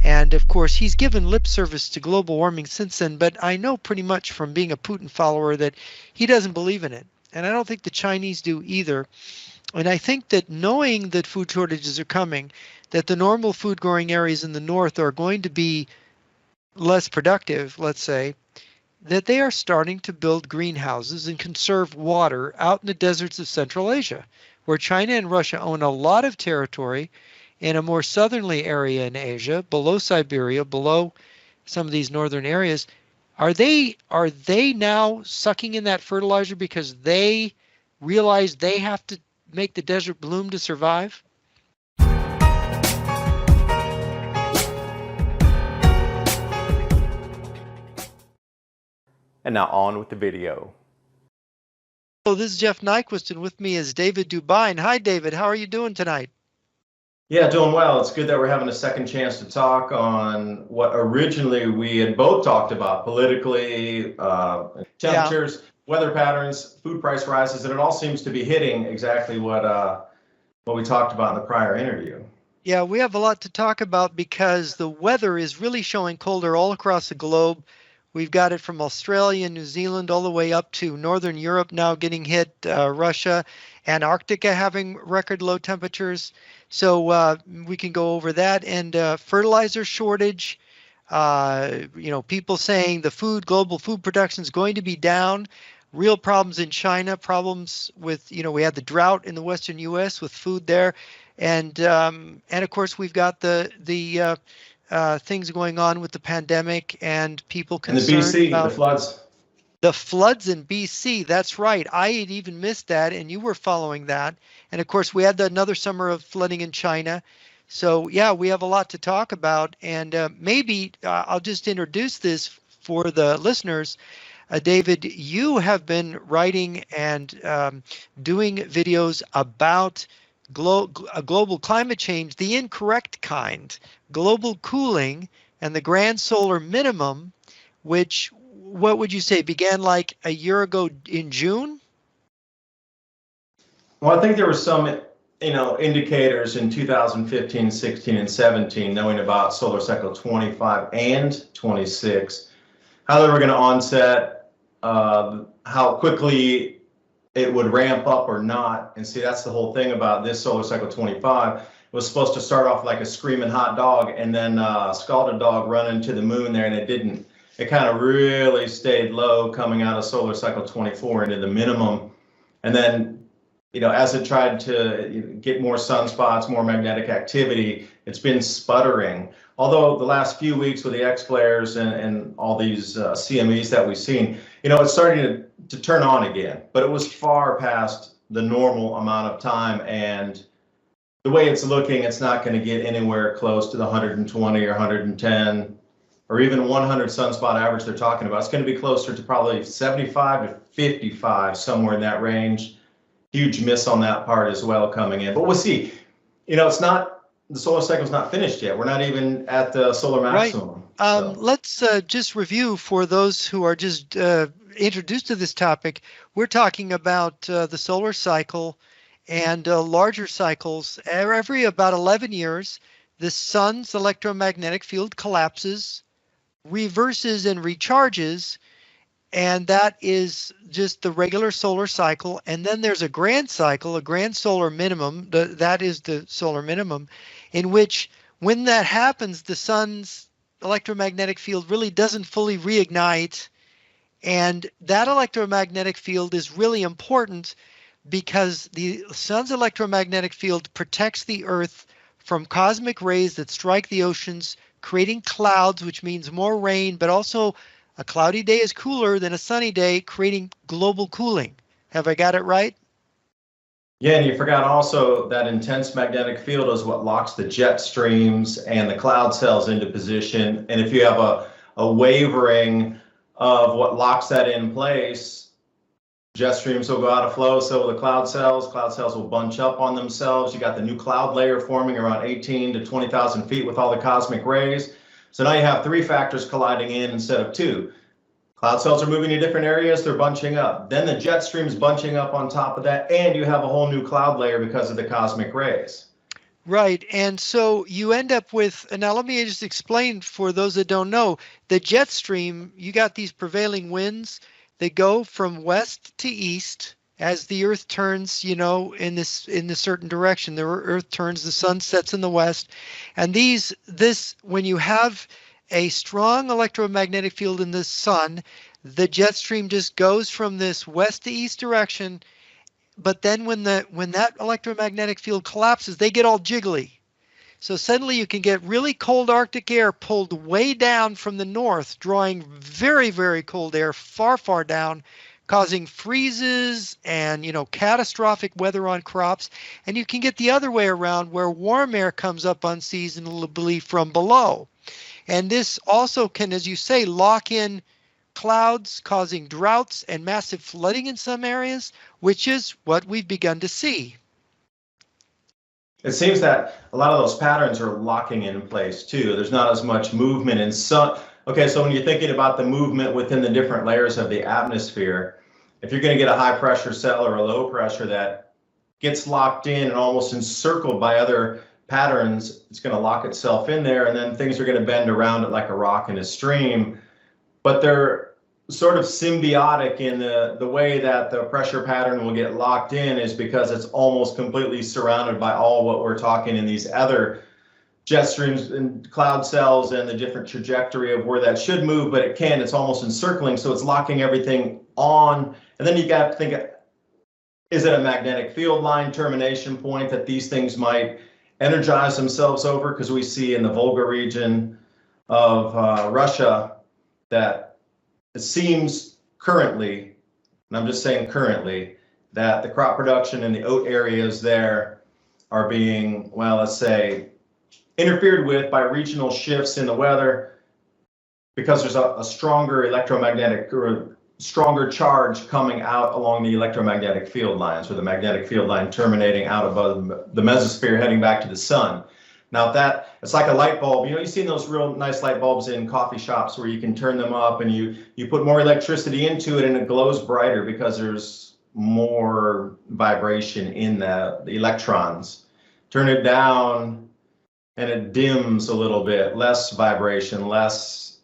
And of course, he's given lip service to global warming since then, but I know pretty much from being a Putin follower that he doesn't believe in it. And I don't think the Chinese do either. And I think that knowing that food shortages are coming, that the normal food growing areas in the north are going to be less productive, let's say, that they are starting to build greenhouses and conserve water out in the deserts of Central Asia, where China and Russia own a lot of territory in a more southerly area in Asia, below Siberia, below some of these northern areas. Are they now sucking in that fertilizer because they realize they have to make the desert bloom to survive? And now on with the video. So this is Jeff Nyquist, and with me is David Dubine. Hi, David. How are you doing tonight? Yeah, doing well. It's good that we're having a second chance to talk on what originally we had both talked about politically, temperatures, weather patterns, food price rises, and it all seems to be hitting exactly what we talked about in the prior interview. Yeah, we have a lot to talk about because the weather is really showing colder all across the globe. We've got it from Australia, New Zealand, all the way up to Northern Europe now getting hit, Russia, Antarctica having record low temperatures. So we can go over that. And fertilizer shortage, people saying the global food production is going to be down. Real problems in China, problems with, we had the drought in the Western U.S. with food there. And of course, we've got the things going on with the pandemic and people concerned and the BC, about the floods. The floods in BC, that's right. I had even missed that, and you were following that. And of course, we had another summer of flooding in China. So yeah, we have a lot to talk about. And maybe I'll just introduce this for the listeners. David, you have been writing and doing videos about global climate change, the incorrect kind, global cooling, and the grand solar minimum, which, what would you say, began like a year ago in June? Well, I think there were some, indicators in 2015, 16, and 17, knowing about solar cycle 25 and 26, how they were going to onset, how quickly it would ramp up or not. And see, that's the whole thing about this solar cycle 25. It was supposed to start off like a screaming hot dog and then scalded dog running to the moon there, and it didn't. It kind of really stayed low coming out of solar cycle 24 into the minimum. And then, as it tried to get more sunspots, more magnetic activity, it's been sputtering. Although the last few weeks with the X flares and all these CMEs that we've seen, it's starting to turn on again, but it was far past the normal amount of time. And the way it's looking, it's not going to get anywhere close to the 120 or 110 or even 100 sunspot average they're talking about. It's going to be closer to probably 75 to 55, somewhere in that range. Huge miss on that part as well coming in. But we'll see. It's not, the solar cycle's not finished yet. We're not even at the solar maximum. Right. Let's just review for those who are just introduced to this topic. We're talking about the solar cycle and larger cycles. Every about 11 years, the sun's electromagnetic field collapses, reverses and recharges, and that is just the regular solar cycle. And then there's a grand cycle, a grand solar minimum, that is the solar minimum, in which when that happens, the sun's electromagnetic field really doesn't fully reignite. And that electromagnetic field is really important because the sun's electromagnetic field protects the Earth from cosmic rays that strike the oceans, creating clouds, which means more rain, but also a cloudy day is cooler than a sunny day, creating global cooling. Have I got it right? Yeah, and you forgot also that intense magnetic field is what locks the jet streams and the cloud cells into position. And if you have a wavering of what locks that in place, jet streams will go out of flow, so will the cloud cells. Cloud cells will bunch up on themselves. You got the new cloud layer forming around 18 to 20,000 feet with all the cosmic rays. So now you have three factors colliding in instead of two. Cloud cells are moving to different areas, they're bunching up. Then the jet stream's bunching up on top of that, and you have a whole new cloud layer because of the cosmic rays. Right. And so you end up with, and now let me just explain for those that don't know, the jet stream, you got these prevailing winds. They go from west to east as the earth turns, in this certain direction. The earth turns, the sun sets in the west. And when you have a strong electromagnetic field in the sun, the jet stream just goes from this west to east direction, but then when that electromagnetic field collapses, they get all jiggly. So suddenly you can get really cold Arctic air pulled way down from the north, drawing very, very cold air far, far down, causing freezes and, catastrophic weather on crops. And you can get the other way around where warm air comes up unseasonably from below. And this also can, as you say, lock in clouds, causing droughts and massive flooding in some areas, which is what we've begun to see. It seems that a lot of those patterns are locking in place too. There's not as much movement in some. Okay, so when you're thinking about the movement within the different layers of the atmosphere, if you're going to get a high pressure cell or a low pressure that gets locked in and almost encircled by other patterns, it's going to lock itself in there, and then things are going to bend around it like a rock in a stream. But they're sort of symbiotic in the way that the pressure pattern will get locked in is because it's almost completely surrounded by all what we're talking in these other jet streams and cloud cells and the different trajectory of where that should move, but it's almost encircling, so it's locking everything on. And then you got to think, is it a magnetic field line termination point that these things might energize themselves over? Because we see in the Volga region of Russia that it seems currently, and I'm just saying currently, that the crop production in the oat areas there are being, well, let's say, interfered with by regional shifts in the weather because there's a stronger electromagnetic or stronger charge coming out along the electromagnetic field lines, or the magnetic field line terminating out above the mesosphere heading back to the sun. Now it's like a light bulb. You've seen those real nice light bulbs in coffee shops where you can turn them up and you put more electricity into it and it glows brighter because there's more vibration in the electrons. Turn it down and it dims a little bit, less vibration, less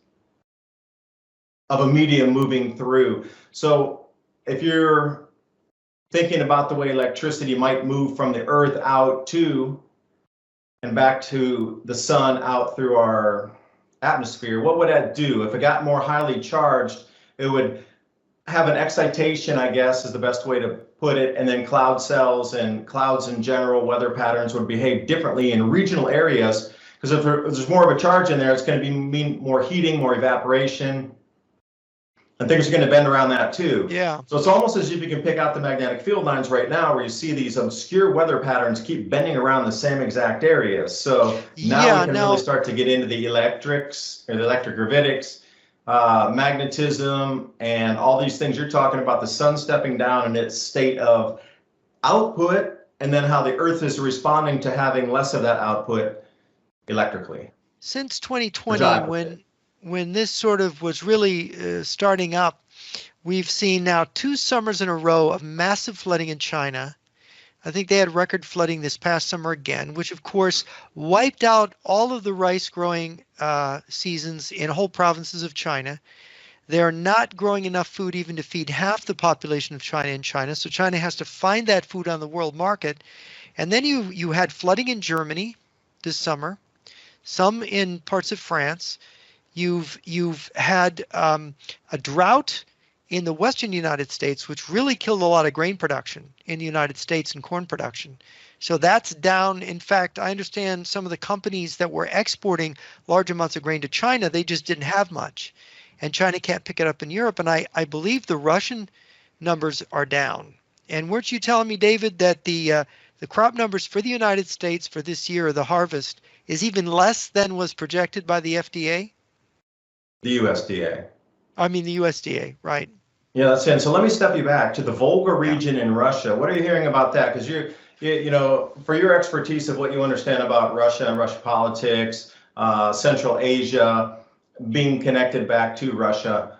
of a medium moving through. So if you're thinking about the way electricity might move from the earth out to and back to the sun out through our atmosphere, what would that do? If it got more highly charged, it would have an excitation, I guess is the best way to put it, and then cloud cells and clouds in general, weather patterns would behave differently in regional areas, because if there's more of a charge in there, it's going to mean more heating, more evaporation, and things are going to bend around that too. Yeah. So it's almost as if you can pick out the magnetic field lines right now where you see these obscure weather patterns keep bending around the same exact areas. So now we can really start to get into the electrics or the electrogravitics, magnetism, and all these things you're talking about, the sun stepping down in its state of output, and then how the earth is responding to having less of that output electrically. Since 2020, when this sort of was really starting up, we've seen now 2 summers in a row of massive flooding in China. I think they had record flooding this past summer again, which of course wiped out all of the rice growing seasons in whole provinces of China. They're not growing enough food even to feed half the population of China in China. So China has to find that food on the world market. And then you had flooding in Germany this summer, some in parts of France. You've had a drought in the western United States, which really killed a lot of grain production in the United States and corn production. So that's down. In fact, I understand some of the companies that were exporting large amounts of grain to China, they just didn't have much. And China can't pick it up in Europe. And I believe the Russian numbers are down. And weren't you telling me, David, that the crop numbers for the United States for this year, the harvest, is even less than was projected by the FDA? The USDA. I mean the USDA, right? Yeah, that's it. So let me step you back to the Volga region in Russia. What are you hearing about that? Because for your expertise of what you understand about Russia and Russian politics, Central Asia, being connected back to Russia,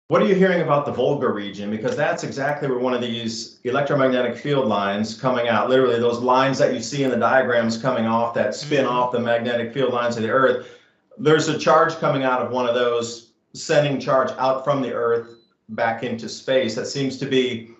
What are you hearing about the Volga region? Because that's exactly where one of these electromagnetic field lines coming out, literally those lines that you see in the diagrams coming off that spin off the magnetic field lines of the Earth. There's a charge coming out of one of those, sending charge out from the Earth back into space that seems to be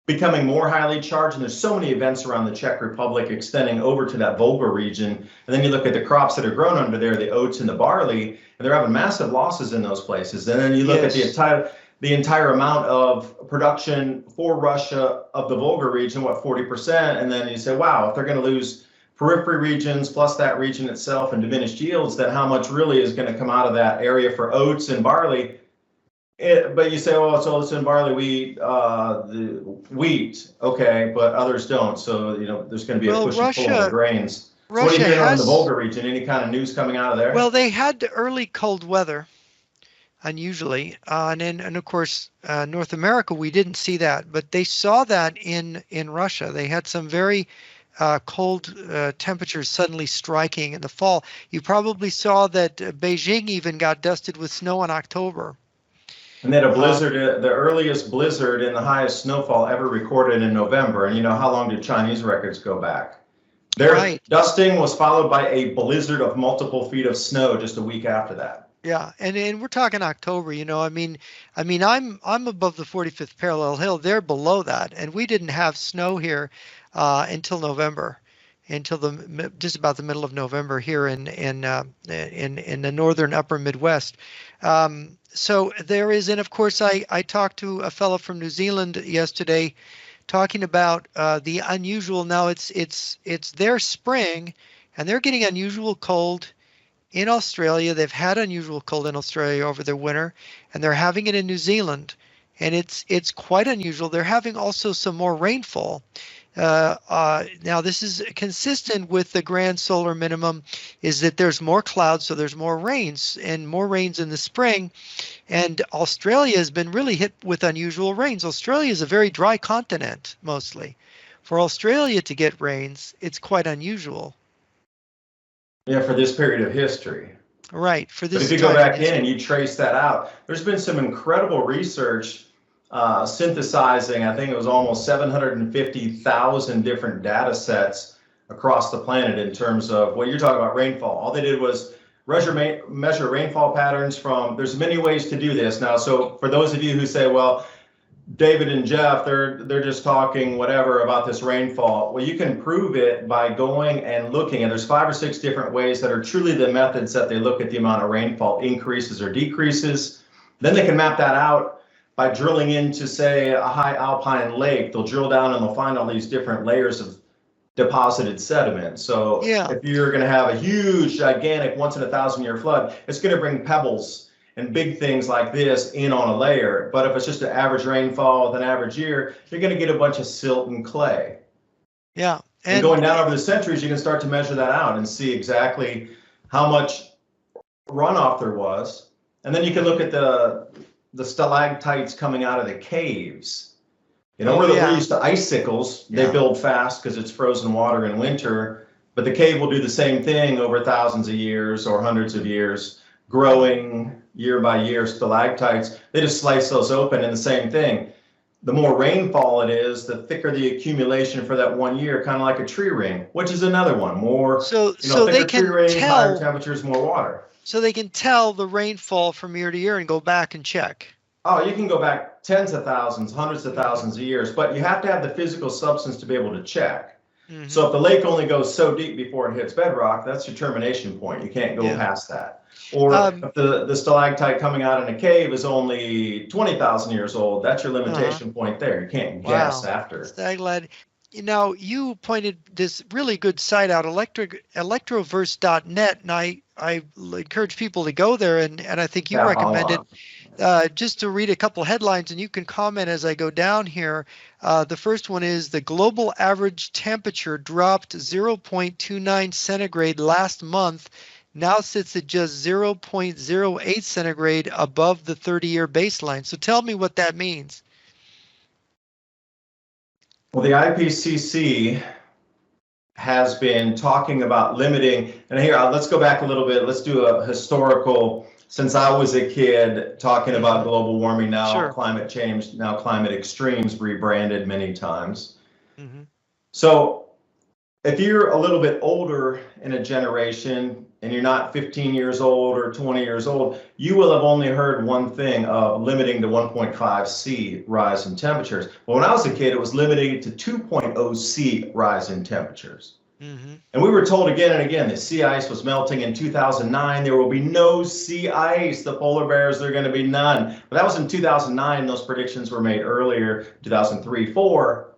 becoming more highly charged. And there's so many events around the Czech Republic extending over to that Volga region. And then you look at the crops that are grown under there, the oats and the barley, and they're having massive losses in those places. And then you look at the entire amount of production for Russia of the Volga region, what, 40%? And then you say, wow, if they're going to lose periphery regions plus that region itself and diminished yields, then how much really is going to come out of that area for oats and barley? But you say, well, it's oats and barley, the wheat, okay, but others don't. So, there's going to be a push and pull on the grains. So what are you hearing on the Volga region? Any kind of news coming out of there? Well, they had early cold weather, unusually, and of course, North America, we didn't see that, but they saw that in Russia. They had some very cold temperatures suddenly striking in the fall. You probably saw that Beijing even got dusted with snow in October. And then a blizzard, the earliest blizzard and the highest snowfall ever recorded in November. And how long do Chinese records go back? Their dusting was followed by a blizzard of multiple feet of snow just a week after that. Yeah, and we're talking October. I'm above the 45th parallel hill. They're below that, and we didn't have snow here until November, until just about the middle of November here in the northern upper Midwest. So there is, and of course, I talked to a fellow from New Zealand yesterday, talking about the unusual. Now it's their spring, and they're getting unusual cold in Australia. They've had unusual cold in Australia over their winter, and they're having it in New Zealand, and it's quite unusual. They're having also some more rainfall. Now this is consistent with the grand solar minimum, is that there's more clouds, so there's more rains, and more rains in the spring. And Australia has been really hit with unusual rains. Australia is a very dry continent, mostly. For Australia to get rains, it's quite unusual. Yeah, for this period of history. Right. For this. But if you go back in and you trace that out, there's been some incredible research synthesizing, I think it was almost 750,000 different data sets across the planet in terms of what you're talking about, rainfall. All they did was measure rainfall patterns from, there's many ways to do this now. So for those of you who say, well, David and Jeff, they're just talking whatever about this rainfall. Well, you can prove it by going and looking, and there's 5 or 6 different ways that are truly the methods that they look at the amount of rainfall increases or decreases. Then they can map that out by drilling into, say, a high alpine lake. They'll drill down and they'll find all these different layers of deposited sediment. So if you're going to have a huge, gigantic, once in a 1,000-year flood, it's going to bring pebbles and big things like this in on a layer. But if it's just an average rainfall with an average year, you're going to get a bunch of silt and clay. Yeah. And going down over the centuries, you can start to measure that out and see exactly how much runoff there was. And then you can look at the stalactites coming out of the caves. Where we're used to icicles, they build fast because it's frozen water in winter, but the cave will do the same thing over thousands of years or hundreds of years, growing year by year stalactites. They just slice those open, and the same thing. The more rainfall it is, the thicker the accumulation for that one year, kind of like a tree ring, which is another one. More, so thicker they can tree ring, tell, higher temperatures, more water. So they can tell the rainfall from year to year and go back and check. Oh, you can go back tens of thousands, hundreds of thousands of years, but you have to have the physical substance to be able to check. Mm-hmm. So if the lake only goes so deep before it hits bedrock, that's your termination point. You can't go past that. Or if the stalactite coming out in a cave is only 20,000 years old, that's your limitation point there. You can't guess after. Staglad. You pointed this really good site out, electroverse.net, and I encourage people to go there, and I think you recommended just to read a couple headlines, and you can comment as I go down here. The first one is the global average temperature dropped 0.29 centigrade last month, now sits at just 0.08 centigrade above the 30-year baseline. So tell me what that means. Well, the IPCC has been talking about limiting, and here, let's go back a little bit. Let's do a historical since I was a kid talking about global warming, now Sure. climate change, now climate extremes, rebranded many times. Mm-hmm. So if you're a little bit older in a generation and you're not 15 years old or 20 years old, you will have only heard one thing of limiting to 1.5 C rise in temperatures. But when I was a kid, it was limited to 2.0 C rise in temperatures. Mm-hmm. And we were told again and again that sea ice was melting in 2009. There will be no sea ice. The polar bears, there are going to be none. But that was in 2009. Those predictions were made earlier, 2003, 4.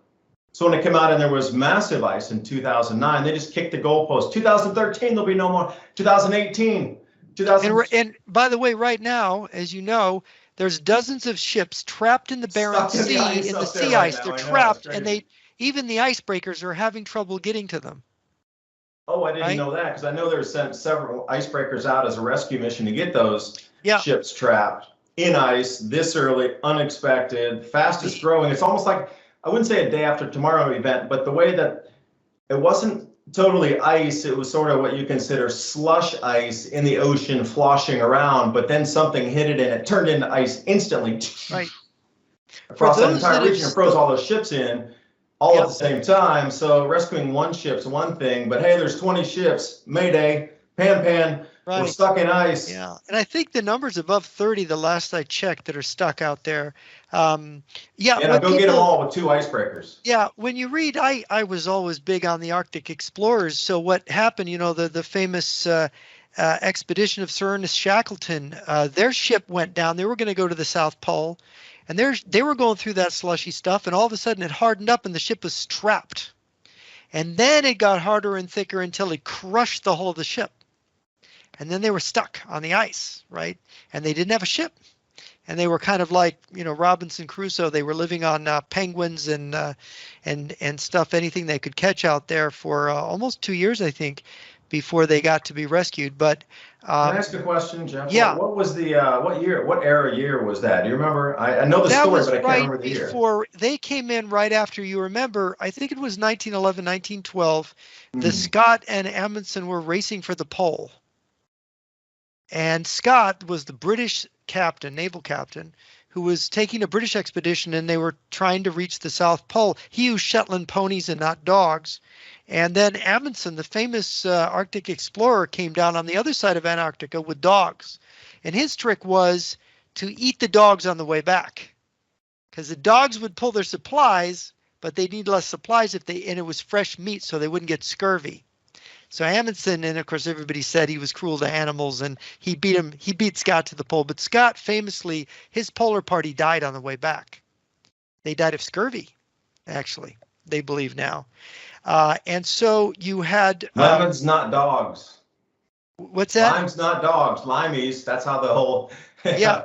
So when it came out and there was massive ice in 2009, they just kicked the goalpost. 2013, there'll be no more. 2018, 2000. And by the way, right now, as you know, there's dozens of ships trapped in the Barents Sea in the sea ice. They're trapped, and even the icebreakers are having trouble getting to them. Oh, I didn't know that, because I know there's sent several icebreakers out as a rescue mission to get those ships trapped in ice this early, unexpected, fastest growing. It's almost like, I wouldn't say a day after tomorrow event, but the way that it wasn't totally ice, it was sort of what you consider slush ice in the ocean floshing around, but then something hit it and it turned into ice instantly. Right. Across that entire region and froze all those ships in all at the same time. So rescuing one ship's one thing, but hey, there's 20 ships, Mayday, Pan, we're stuck in ice. Yeah, and I think the number's above 30 the last I checked that are stuck out there. Go get them all with 2 icebreakers. Yeah, when you read, I was always big on the Arctic explorers. So what happened, the famous expedition of Sir Ernest Shackleton, their ship went down. They were going to go to the South Pole, and they were going through that slushy stuff, and all of a sudden it hardened up and the ship was trapped. And then it got harder and thicker until it crushed the hull of the ship. And then they were stuck on the ice, right? And they didn't have a ship. And they were kind of like, Robinson Crusoe. They were living on penguins and stuff, anything they could catch out there for almost 2 years, I think, before they got to be rescued. But can I ask a question, Jeff? Yeah. What was the what year was that? Do you remember? I know the story, but I can't remember the year. Before they came in, right after, you remember, I think it was 1911, 1912. The Scott and Amundsen were racing for the pole. And Scott was the British captain, naval captain, who was taking a British expedition, and they were trying to reach the South Pole. He used Shetland ponies and not dogs. And then Amundsen, the famous Arctic explorer, came down on the other side of Antarctica with dogs. And his trick was to eat the dogs on the way back, because the dogs would pull their supplies, but they need less supplies and it was fresh meat, so they wouldn't get scurvy. So Amundsen, and of course everybody said he was cruel to animals, and he beat Scott to the pole. But Scott famously, his polar party died on the way back. They died of scurvy, actually, they believe now. And so you had lemons, not dogs. What's that? Limes, not dogs. Limeys. That's how the whole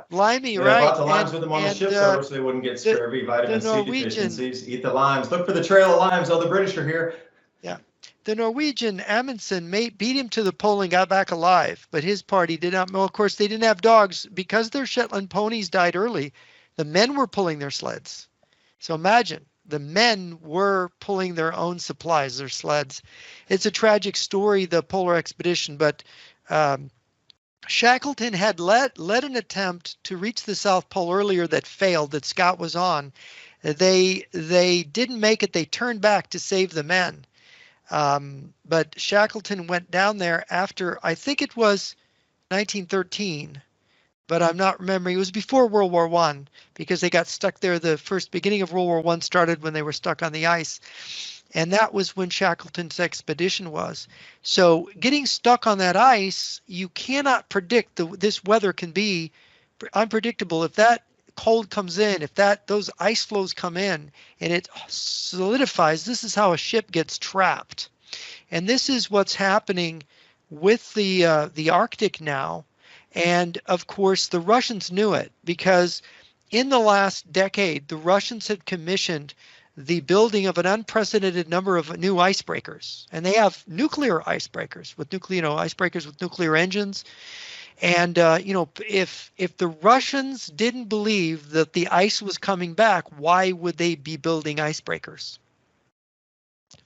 limey, right? Brought the limes with them on the ships over so they wouldn't get scurvy, vitamin C deficiencies. Eat the limes. Look for the trail of limes. Oh, the British are here. Yeah. The Norwegian Amundsen beat him to the pole and got back alive, but his party did not. Well, of course, they didn't have dogs because their Shetland ponies died early. The men were pulling their sleds. So imagine, the men were pulling their own supplies, their sleds. It's a tragic story, the polar expedition, but Shackleton had led an attempt to reach the South Pole earlier that failed, that Scott was on. They didn't make it. They turned back to save the men. But Shackleton went down there after, I think it was 1913, but I'm not remembering. It was before World War I, because they got stuck there. The beginning of World War I started when they were stuck on the ice. And that was when Shackleton's expedition was. So getting stuck on that ice, you cannot predict. This weather can be unpredictable. If that cold comes in, if those ice flows come in and it solidifies, this is how a ship gets trapped. And this is what's happening with the Arctic now. And of course, the Russians knew it, because in the last decade, the Russians had commissioned the building of an unprecedented number of new icebreakers. And they have nuclear icebreakers with nuclear engines. And, if the Russians didn't believe that the ice was coming back, why would they be building icebreakers?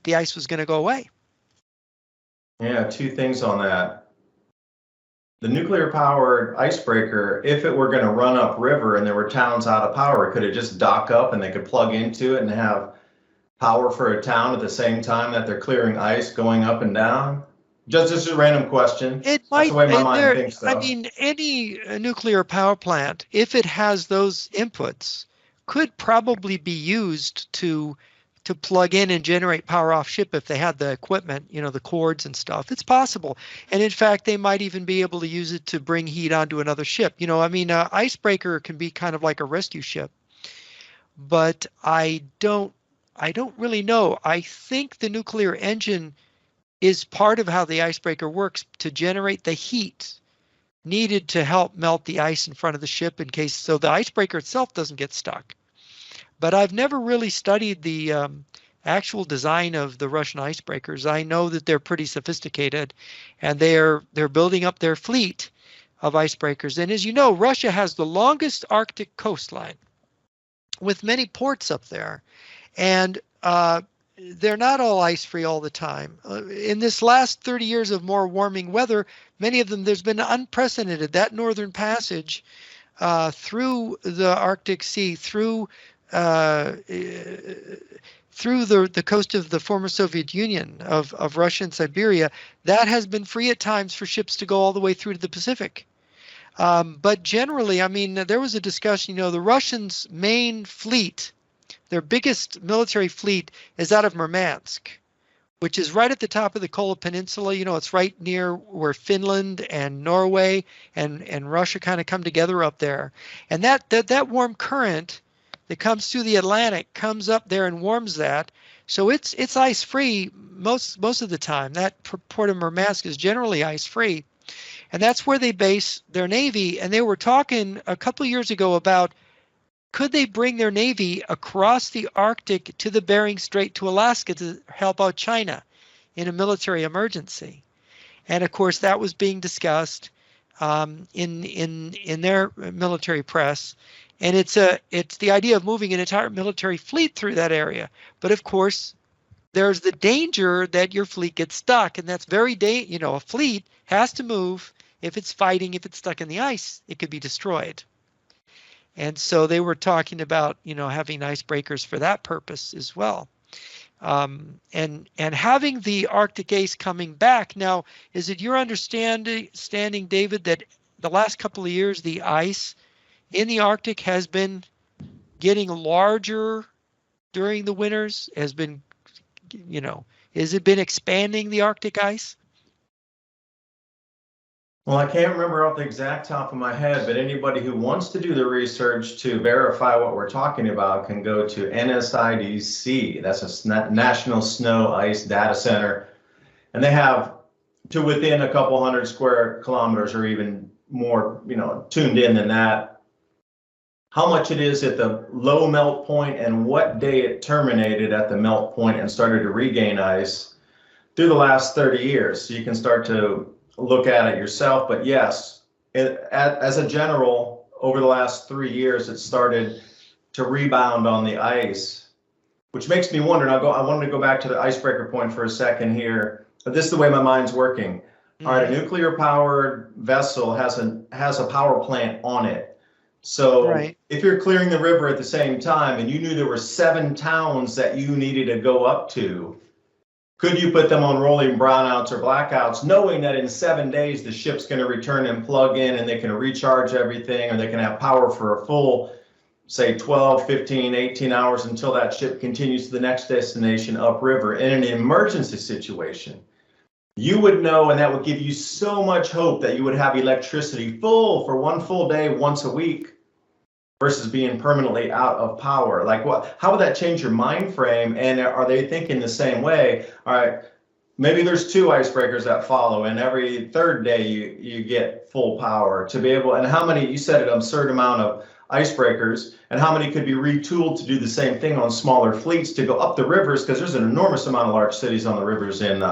The ice was going to go away. Yeah, 2 things on that. the nuclear powered icebreaker, if it were going to run upriver and there were towns out of power, could it just dock up and they could plug into it and have power for a town at the same time that they're clearing ice going up and down? Just a random question. It That's the might, way my and mind there, thinks, I though. mean, any nuclear power plant, if it has those inputs, could probably be used to plug in and generate power off ship if they had the equipment, the cords and stuff. It's possible. And in fact, they might even be able to use it to bring heat onto another ship. I mean, icebreaker can be kind of like a rescue ship, but I don't really know. I think the nuclear engine is part of how the icebreaker works to generate the heat needed to help melt the ice in front of the ship in case so the icebreaker itself doesn't get stuck. But I've never really studied the actual design of the Russian icebreakers. I know that they're pretty sophisticated, and they're building up their fleet of icebreakers. And as you know, Russia has the longest Arctic coastline with many ports up there, and they're not all ice free all the time. In this last 30 years of more warming weather, many of them, there's been unprecedented. That northern passage through the Arctic Sea, through the coast of the former Soviet Union of Russia and Siberia, that has been free at times for ships to go all the way through to the Pacific. But generally, I mean, there was a discussion, the Russians' main fleet, their biggest military fleet is out of Murmansk, which is right at the top of the Kola Peninsula. It's right near where Finland and Norway and Russia kind of come together up there. And that warm current that comes through the Atlantic comes up there and warms that. So it's ice free most of the time. That port of Murmansk is generally ice free. And that's where they base their Navy. And they were talking a couple of years ago about could they bring their Navy across the Arctic to the Bering Strait to Alaska to help out China in a military emergency. And of course, that was being discussed in their military press. And it's the idea of moving an entire military fleet through that area. But of course, there's the danger that your fleet gets stuck, and that's a fleet has to move. If it's fighting, if it's stuck in the ice, it could be destroyed. And so they were talking about, having icebreakers for that purpose as well. And having the Arctic ice coming back. Now, is it your understanding, David, that the last couple of years, the ice in the Arctic has been getting larger during the winters, has it been expanding, the Arctic ice? Well, I can't remember off the exact top of my head, but anybody who wants to do the research to verify what we're talking about can go to NSIDC. That's a National Snow Ice Data Center. And they have to within a couple hundred square kilometers or even more, tuned in than that, how much it is at the low melt point and what day it terminated at the melt point and started to regain ice through the last 30 years. So you can start to look at it yourself. But yes, as a general, over the last 3 years, it started to rebound on the ice, which makes me wonder. I wanted to go back to the icebreaker point for a second here. But this is the way my mind's working. All right, a nuclear powered vessel has a power plant on it. So right. If you're clearing the river at the same time and you knew there were 7 towns that you needed to go up to, could you put them on rolling brownouts or blackouts, knowing that in 7 days the ship's going to return and plug in and they can recharge everything, or they can have power for a full, say, 12, 15, 18 hours until that ship continues to the next destination upriver in an emergency situation? You would know, and that would give you so much hope that you would have electricity full for 1 full day once a week versus being permanently out of power. Like, how would that change your mind frame? And are they thinking the same way? All right, maybe there's 2 icebreakers that follow, and every 3rd day you get full power to be able, and how many, you said an absurd amount of icebreakers, and how many could be retooled to do the same thing on smaller fleets to go up the rivers, because there's an enormous amount of large cities on the rivers in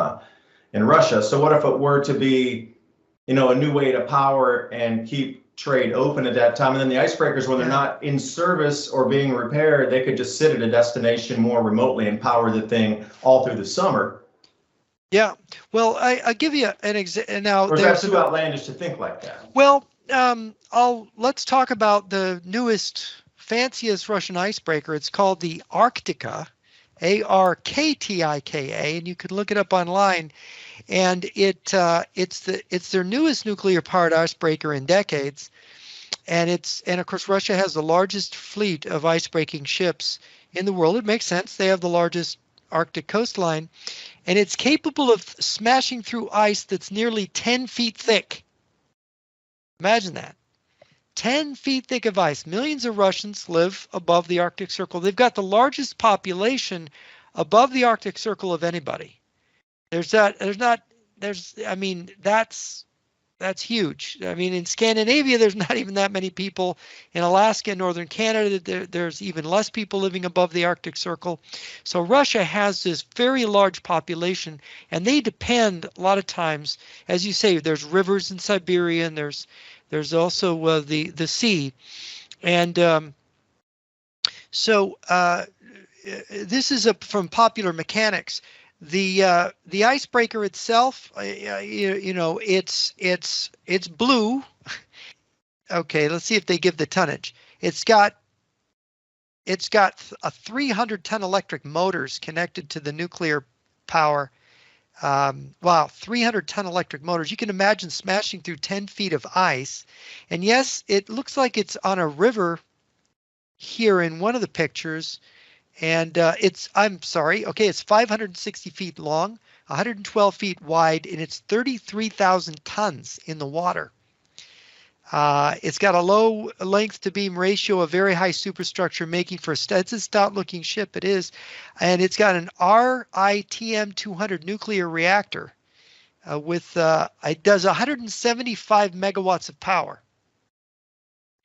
Russia. So what if it were to be, a new way to power and keep trade open at that time? And then the icebreakers, when they're not in service or being repaired, they could just sit at a destination more remotely and power the thing all through the summer. Yeah. Well, I'll give you an example. Now, Or is that too outlandish to think like that? Well, let's talk about the newest, fanciest Russian icebreaker. It's called the Arktika, Arktika, and you can look it up online. And it's their newest nuclear powered icebreaker in decades. And of course Russia has the largest fleet of icebreaking ships in the world. It makes sense. They have the largest Arctic coastline, and it's capable of smashing through ice that's nearly 10 feet thick. Imagine that. 10 feet thick of ice. Millions of Russians live above the Arctic Circle. They've got the largest population above the Arctic Circle of anybody. I mean, that's huge. I mean, in Scandinavia, there's not even that many people. In Alaska and northern Canada, there's even less people living above the Arctic Circle. So Russia has this very large population, and they depend a lot of times, as you say, there's rivers in Siberia, and there's also the sea, and so this is from Popular Mechanics. The icebreaker itself, it's blue. Okay, let's see if they give the tonnage. It's got a 300-ton electric motors connected to the nuclear power. Wow, 300-ton electric motors. You can imagine smashing through 10 feet of ice. And yes, it looks like it's on a river here in one of the pictures. And I'm sorry, okay, it's 560 feet long, 112 feet wide, and it's 33,000 tons in the water. It's got a low length to beam ratio, a very high superstructure, making for it's a stout-looking ship. It is, and it's got an RITM 200 nuclear reactor it does 175 megawatts of power.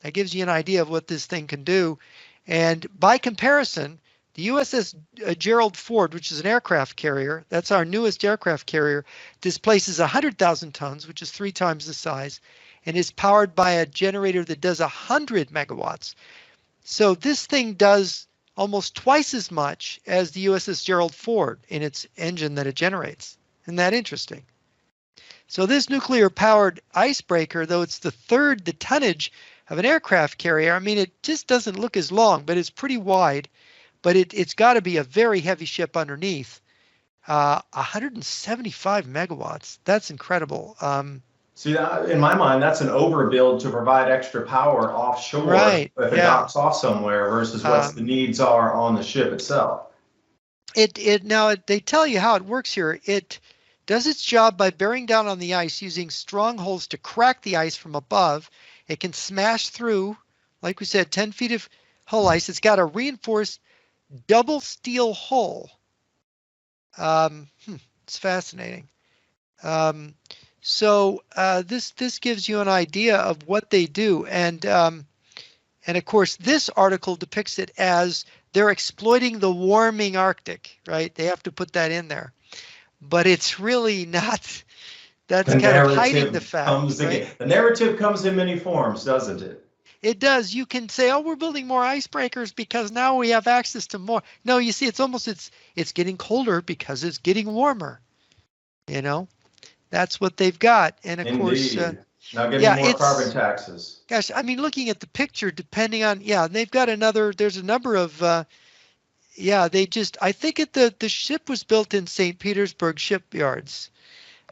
That gives you an idea of what this thing can do, and by comparison, the USS Gerald Ford, which is an aircraft carrier, that's our newest aircraft carrier, displaces 100,000 tons, which is 3 times the size, and is powered by a generator that does 100 megawatts. So this thing does almost twice as much as the USS Gerald Ford in its engine that it generates. Isn't that interesting? So this nuclear-powered icebreaker, though it's the tonnage of an aircraft carrier, I mean, it just doesn't look as long, but it's pretty wide. But it's got to be a very heavy ship underneath. 175 megawatts. That's incredible. See, in my mind, that's an overbuild to provide extra power offshore. Right. If it docks off somewhere versus what the needs are on the ship itself. Now they tell you how it works here. It does its job by bearing down on the ice using strongholds to crack the ice from above. It can smash through, like we said, 10 feet of hull ice. It's got a reinforced double steel hull. It's fascinating. So this gives you an idea of what they do, and of course this article depicts it as they're exploiting the warming Arctic, right? They have to put that in there, but it's really not. That's kind of hiding the fact. Right? The narrative comes in many forms, doesn't it? It does. You can say, "Oh, we're building more icebreakers because now we have access to more." No, you see, it's getting colder because it's getting warmer. You know, that's what they've got, and of course, now getting more carbon taxes. Gosh, I mean, looking at the picture, depending on they've got another. There's a number of they just. I think the ship was built in St. Petersburg shipyards,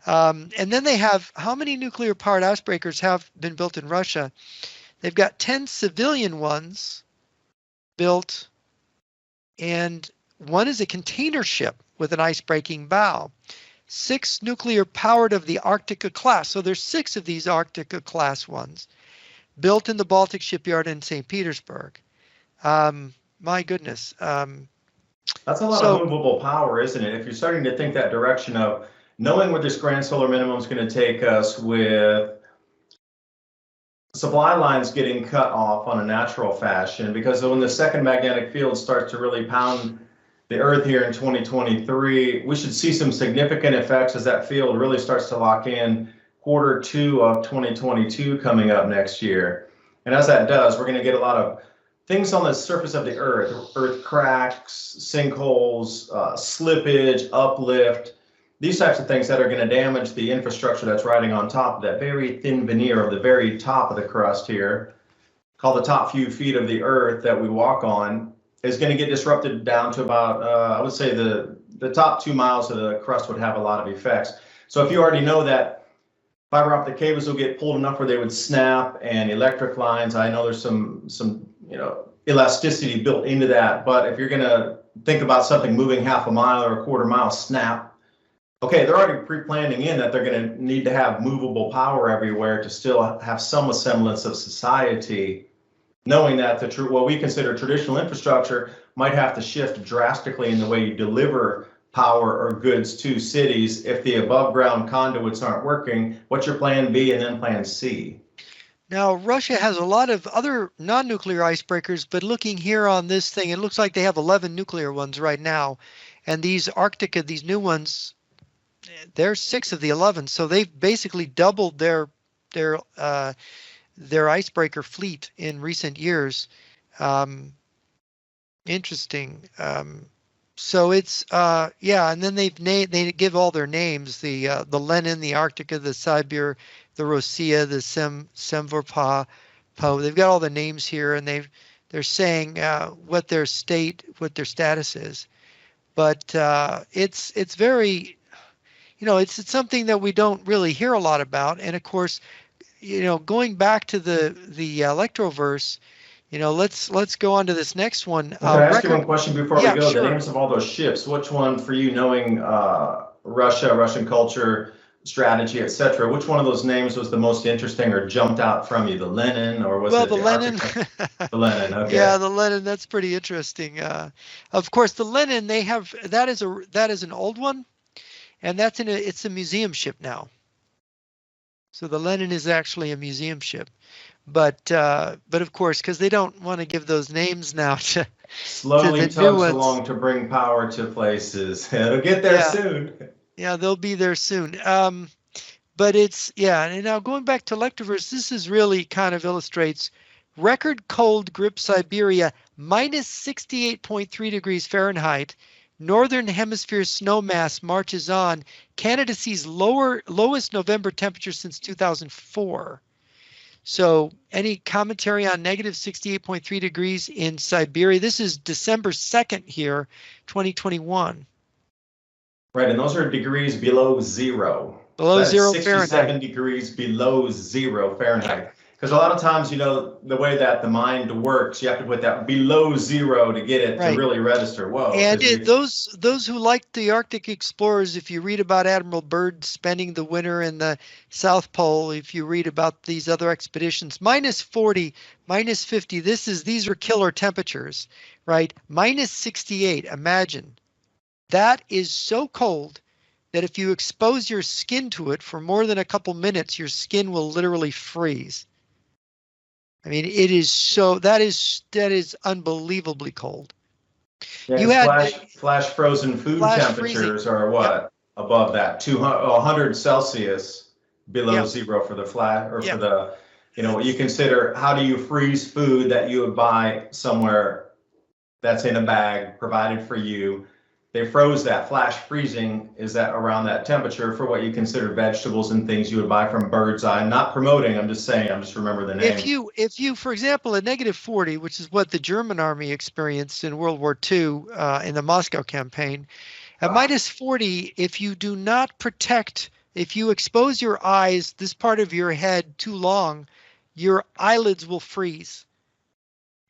and then they have how many nuclear powered icebreakers have been built in Russia? They've got 10 civilian ones built, and one is a container ship with an ice-breaking bow. 6 nuclear-powered of the Arktika class. So there's 6 of these Arktika class ones built in the Baltic shipyard in St. Petersburg. My goodness. That's a lot of movable power, isn't it? If you're starting to think that direction of knowing where this grand solar minimum is going to take us with supply lines getting cut off on a natural fashion, because when the second magnetic field starts to really pound the Earth here in 2023, we should see some significant effects as that field really starts to lock in Q2 of 2022 coming up next year. And as that does, we're going to get a lot of things on the surface of the Earth cracks, sinkholes, slippage, uplift. these types of things that are going to damage the infrastructure that's riding on top of that very thin veneer of the very top of the crust here, called the top few feet of the earth that we walk on, is going to get disrupted down to about, I would say the top 2 miles of the crust would have a lot of effects. So if you already know that fiber optic cables will get pulled enough where they would snap, and electric lines, I know there's some elasticity built into that, but if you're going to think about something moving half a mile or a quarter mile, snap, okay, they're already pre-planning in that they're going to need to have movable power everywhere to still have some semblance of society, knowing that what we consider traditional infrastructure might have to shift drastically in the way you deliver power or goods to cities. If the above ground conduits aren't working, what's your plan B and then plan C? Now, Russia has a lot of other non-nuclear icebreakers, but looking here on this thing, it looks like they have 11 nuclear ones right now. And these Arctica, these new ones, there's 6 of the 11. So they've basically doubled their icebreaker fleet in recent years. Interesting. So it's yeah, and then they give all their names: the Lenin, the Arctica, the Sibir, the Rossiya, the Semvorpa, Po. They've got all the names here, and they're saying what their status is. But it's very, it's something that we don't really hear a lot about. And of course, going back to the Electroverse, let's go on to this next one. Can I ask you one question before we go? Sure. The names of all those ships, which one for you, knowing Russia, Russian culture, strategy, etc., which one of those names was the most interesting or jumped out from you? The Lenin, or was it the Lenin? The Lenin, okay. Yeah, the Lenin, that's pretty interesting. Of course, the Lenin, that is an old one, and it's a museum ship now. So the Lenin is actually a museum ship. But of course, because they don't want to give those names now to slowly to the new tugs ones. along to bring power to places. It'll get there soon. Yeah, they'll be there soon. But and now going back to Electroverse, this is really kind of illustrates record cold grip Siberia, minus 68.3 degrees Fahrenheit. Northern Hemisphere snow mass marches on. Canada sees lowest November temperature since 2004. So any commentary on negative 68.3 degrees in Siberia? This is December 2nd here, 2021. Right, and those are degrees below zero. Below zero 67 Fahrenheit. degrees below 0 Fahrenheit. Because a lot of times, the way that the mind works, you have to put that below 0 to get it to really register. Whoa. And those who like the Arctic explorers, if you read about Admiral Byrd spending the winter in the South Pole, if you read about these other expeditions, minus 40, minus 50, these are killer temperatures, right? Minus 68, imagine. That is so cold that if you expose your skin to it for more than a couple minutes, your skin will literally freeze. I mean, it is that is unbelievably cold. Yeah, you had flash frozen food temperatures are what? Above that, 100 Celsius below 0 for the flash, or for the, what you consider, how do you freeze food that you would buy somewhere that's in a bag provided for you? They froze that. Flash freezing is that around that temperature for what you consider vegetables and things you would buy from Bird's Eye. I'm not promoting, I'm just saying, I'm just remember the name. If you, for example, at negative 40, which is what the German army experienced in World War II in the Moscow campaign, at minus 40, if you do not protect, if you expose your eyes, this part of your head too long, your eyelids will freeze.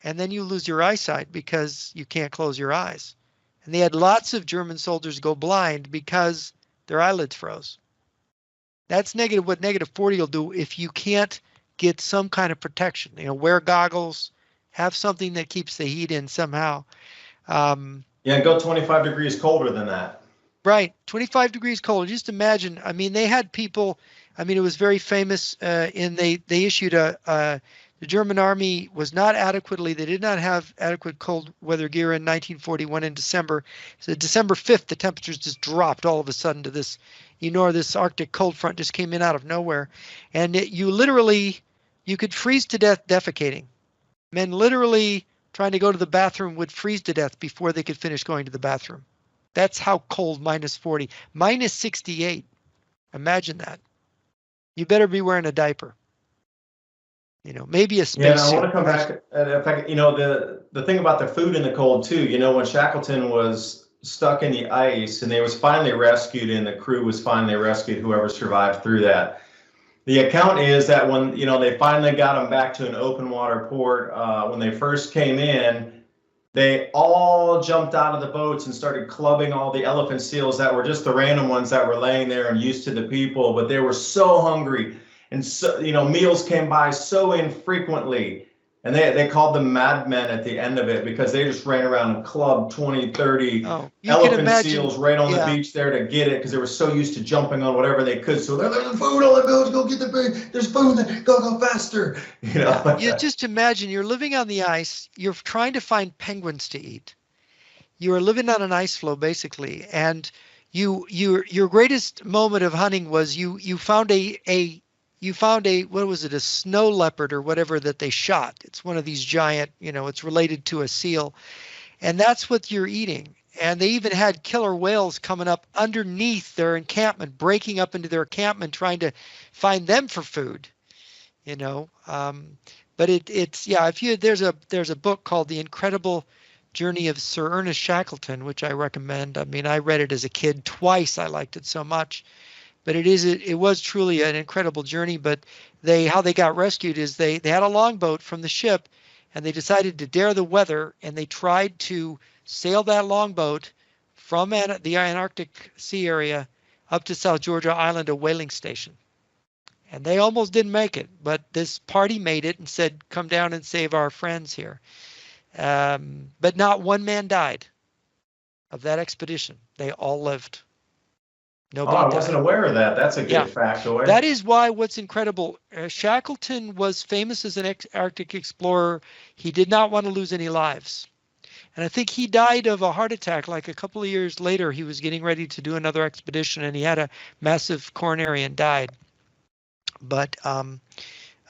And then you lose your eyesight because you can't close your eyes. And they had lots of German soldiers go blind because their eyelids froze. That's what negative 40 will do if you can't get some kind of protection. Wear goggles, have something that keeps the heat in somehow. Go 25 degrees colder than that. Right, 25 degrees colder. Just imagine. I mean, they had people. I mean, it was very famous. They issued the German army was not adequately, they did not have adequate cold weather gear in 1941 in December. So December 5th, the temperatures just dropped all of a sudden to this, this Arctic cold front just came in out of nowhere. And you could freeze to death defecating. Men literally trying to go to the bathroom would freeze to death before they could finish going to the bathroom. That's how cold minus 40. Minus 68. Imagine that. You better be wearing a diaper. Maybe a Yeah, and space I want suit. to come back. In fact, the thing about the food in the cold too. When Shackleton was stuck in the ice and they was finally rescued, and the crew was finally rescued, whoever survived through that. The account is that when they finally got him back to an open water port, when they first came in, they all jumped out of the boats and started clubbing all the elephant seals that were just the random ones that were laying there and used to the people, but they were so hungry. And so, meals came by so infrequently. And they called them madmen at the end of it because they just ran around and clubbed 20, 30 You can elephant imagine, seals right on the yeah. beach there to get it because they were so used to jumping on whatever they could. So they're like, "There's food on the boats, go get the food. There's food there, go faster." You just imagine you're living on the ice. You're trying to find penguins to eat. You are living on an ice floe basically, and your greatest moment of hunting was you found a what was it, a snow leopard or whatever that they shot. It's one of these giant, it's related to a seal, and that's what you're eating. And they even had killer whales coming up underneath their encampment, breaking up into their encampment, trying to find them for food. But it's yeah. There's a book called The Incredible Journey of Sir Ernest Shackleton, which I recommend. I mean, I read it as a kid twice. I liked it so much. But it was truly an incredible journey. But how they got rescued is they had a longboat from the ship, and they decided to dare the weather, and they tried to sail that longboat from the Antarctic Sea area up to South Georgia Island, a whaling station. And they almost didn't make it, but this party made it and said, "Come down and save our friends here." But not one man died of that expedition. They all lived. Nobody I died. wasn't aware of that. That's a good factoid. That is why what's incredible, Shackleton was famous as an Arctic explorer. He did not want to lose any lives. And I think he died of a heart attack like a couple of years later. He was getting ready to do another expedition, and he had a massive coronary and died. But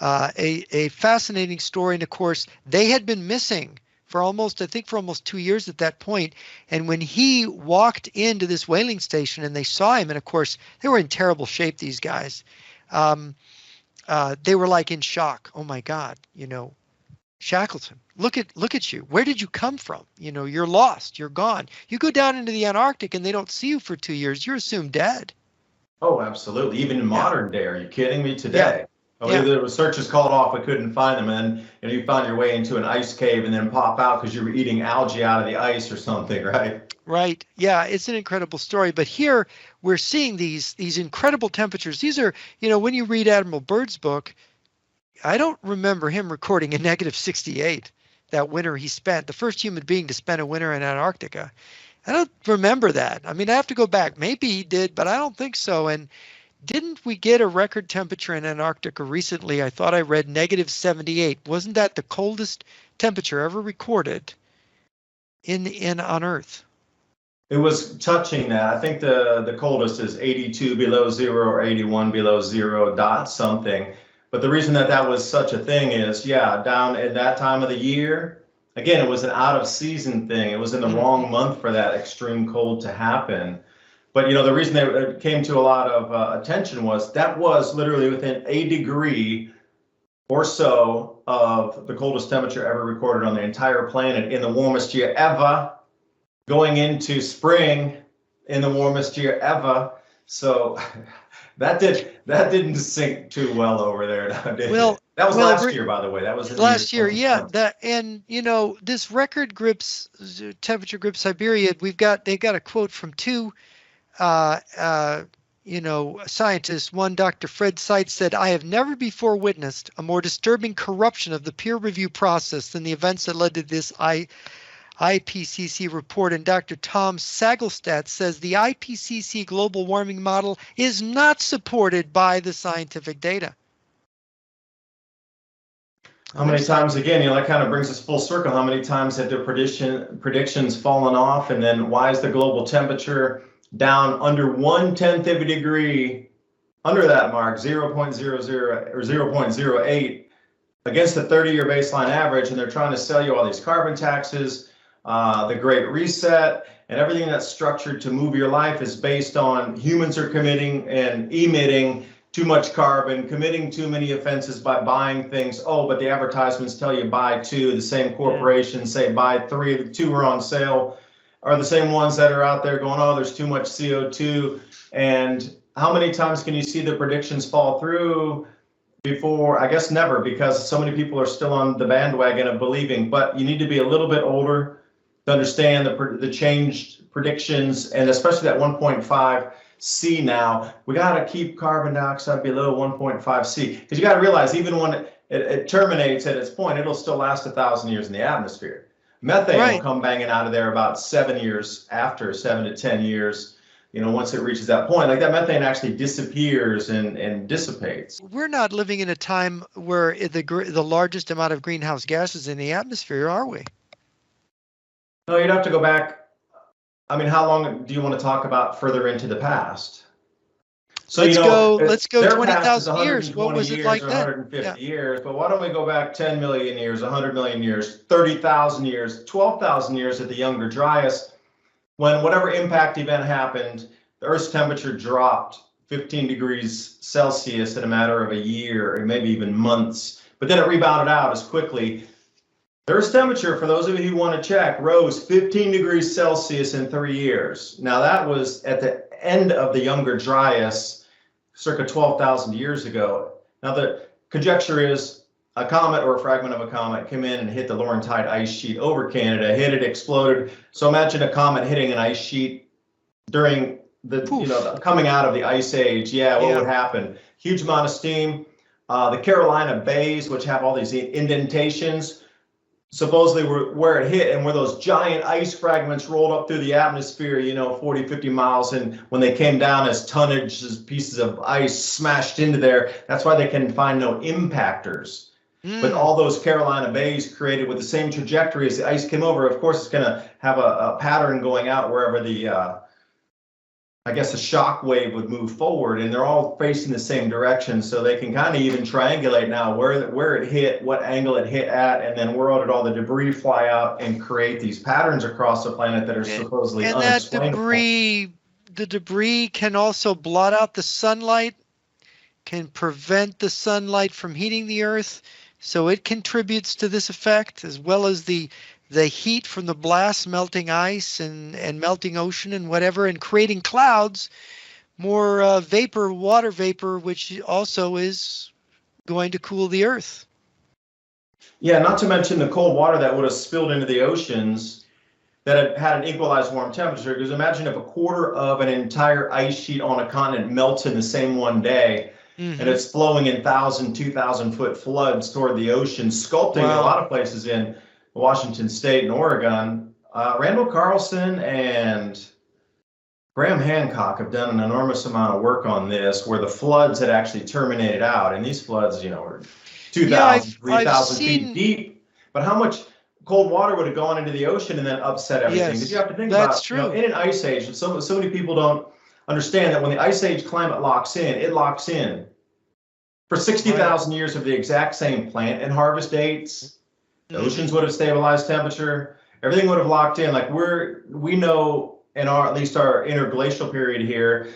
a fascinating story. And of course, they had been missing for almost 2 years at that point. And when he walked into this whaling station and they saw him, and of course, they were in terrible shape, these guys. They were like in shock. Oh my God, Shackleton, look at you. Where did you come from? You're lost. You're gone. You go down into the Antarctic and they don't see you for 2 years. You're assumed dead. Oh, absolutely. Even in modern day, are you kidding me? Today, the searches called off, we couldn't find them, and then you found your way into an ice cave and then pop out because you were eating algae out of the ice or something, right? Right. Yeah, it's an incredible story. But here we're seeing these incredible temperatures. These are, when you read Admiral Byrd's book, I don't remember him recording a negative 68 that winter he spent, the first human being to spend a winter in Antarctica. I don't remember that. I mean, I have to go back. Maybe he did, but I don't think so. And didn't we get a record temperature in Antarctica recently? I thought I read negative 78. Wasn't that the coldest temperature ever recorded on Earth? It was touching that. I think the coldest is 82 below zero or 81 below zero dot something. But the reason that was such a thing is, down at that time of the year, again, it was an out of season thing. It was in the wrong month for that extreme cold to happen. But, the reason it came to a lot of attention was that was literally within a degree or so of the coldest temperature ever recorded on the entire planet in the warmest year ever, going into spring in the warmest year ever. So that didn't sink too well over there, did it? That was last year, by the way. That was last year. Yeah. This record grips temperature grips Siberia. They've got a quote from two scientists. One, Dr. Fred Seitz, said, "I have never before witnessed a more disturbing corruption of the peer review process than the events that led to this IPCC report." And Dr. Tom Sagelstadt says the IPCC global warming model is not supported by the scientific data. How many times, again, that kind of brings us full circle. How many times have the predictions fallen off? And then why is the global temperature down under 1/10 of a degree, under that mark, 0.00 or 0.08 against the 30-year baseline average? And they're trying to sell you all these carbon taxes, the Great Reset, and everything that's structured to move your life is based on humans are committing and emitting too much carbon, committing too many offenses by buying things. Oh, but the advertisements tell you buy two. The same corporations say buy three. The two are on sale are the same ones that are out there going, oh, there's too much CO2. And how many times can you see the predictions fall through before? I guess never, because so many people are still on the bandwagon of believing. But you need to be a little bit older to understand the changed predictions, and especially that 1.5 C now. We got to keep carbon dioxide below 1.5 C, because you got to realize even when it terminates at its point, it'll still last 1,000 years in the atmosphere. Methane will come banging out of there about 7 years after, 7 to 10 years. Once it reaches that point, like that methane actually disappears and dissipates. We're not living in a time where the largest amount of greenhouse gases in the atmosphere, are we? No, you'd have to go back. I mean, how long do you want to talk about further into the past? So let's go 20,000 years. What was it like then? 150 years, but why don't we go back 10 million years, 100 million years, 30,000 years, 12,000 years at the Younger Dryas, when whatever impact event happened, the Earth's temperature dropped 15 degrees Celsius in a matter of a year, or maybe even months, but then it rebounded out as quickly. The Earth's temperature, for those of you who want to check, rose 15 degrees Celsius in 3 years. Now that was at the end of the Younger Dryas, circa 12,000 years ago. Now the conjecture is a comet or a fragment of a comet came in and hit the Laurentide ice sheet over Canada, hit it, exploded. So imagine a comet hitting an ice sheet during the coming out of the ice age. What would happen? Huge amount of steam. The Carolina bays, which have all these indentations, supposedly where it hit and where those giant ice fragments rolled up through the atmosphere, 40, 50 miles. And when they came down as tonnage, as pieces of ice smashed into there, that's why they can find no impactors. But all those Carolina bays created with the same trajectory as the ice came over, of course, it's going to have a pattern going out wherever the shock wave would move forward, and they're all facing the same direction, so they can kind of even triangulate now where it hit, what angle it hit at, and then where did all the debris fly out and create these patterns across the planet that are supposedly unexplainable. And the debris can also blot out the sunlight, can prevent the sunlight from heating the Earth, so it contributes to this effect, as well as the heat from the blast melting ice and melting ocean and whatever, and creating clouds, more water vapor, which also is going to cool the Earth. Yeah, not to mention the cold water that would have spilled into the oceans that had an equalized warm temperature. Because imagine if a quarter of an entire ice sheet on a continent melts in the same one day, and it's flowing in 1,000, 2,000 foot floods toward the ocean, sculpting a lot of places in Washington State and Oregon. Randall Carlson and Graham Hancock have done an enormous amount of work on this, where the floods had actually terminated out. And these floods, were 2,000, 3,000 feet deep. But how much cold water would have gone into the ocean and then upset everything? Because you have to think about, in an ice age, and so many people don't understand that when the ice age climate locks in, it locks in for 60,000 years of the exact same plant and harvest dates. The oceans would have stabilized temperature. Everything would have locked in. Like we know in at least our interglacial period here,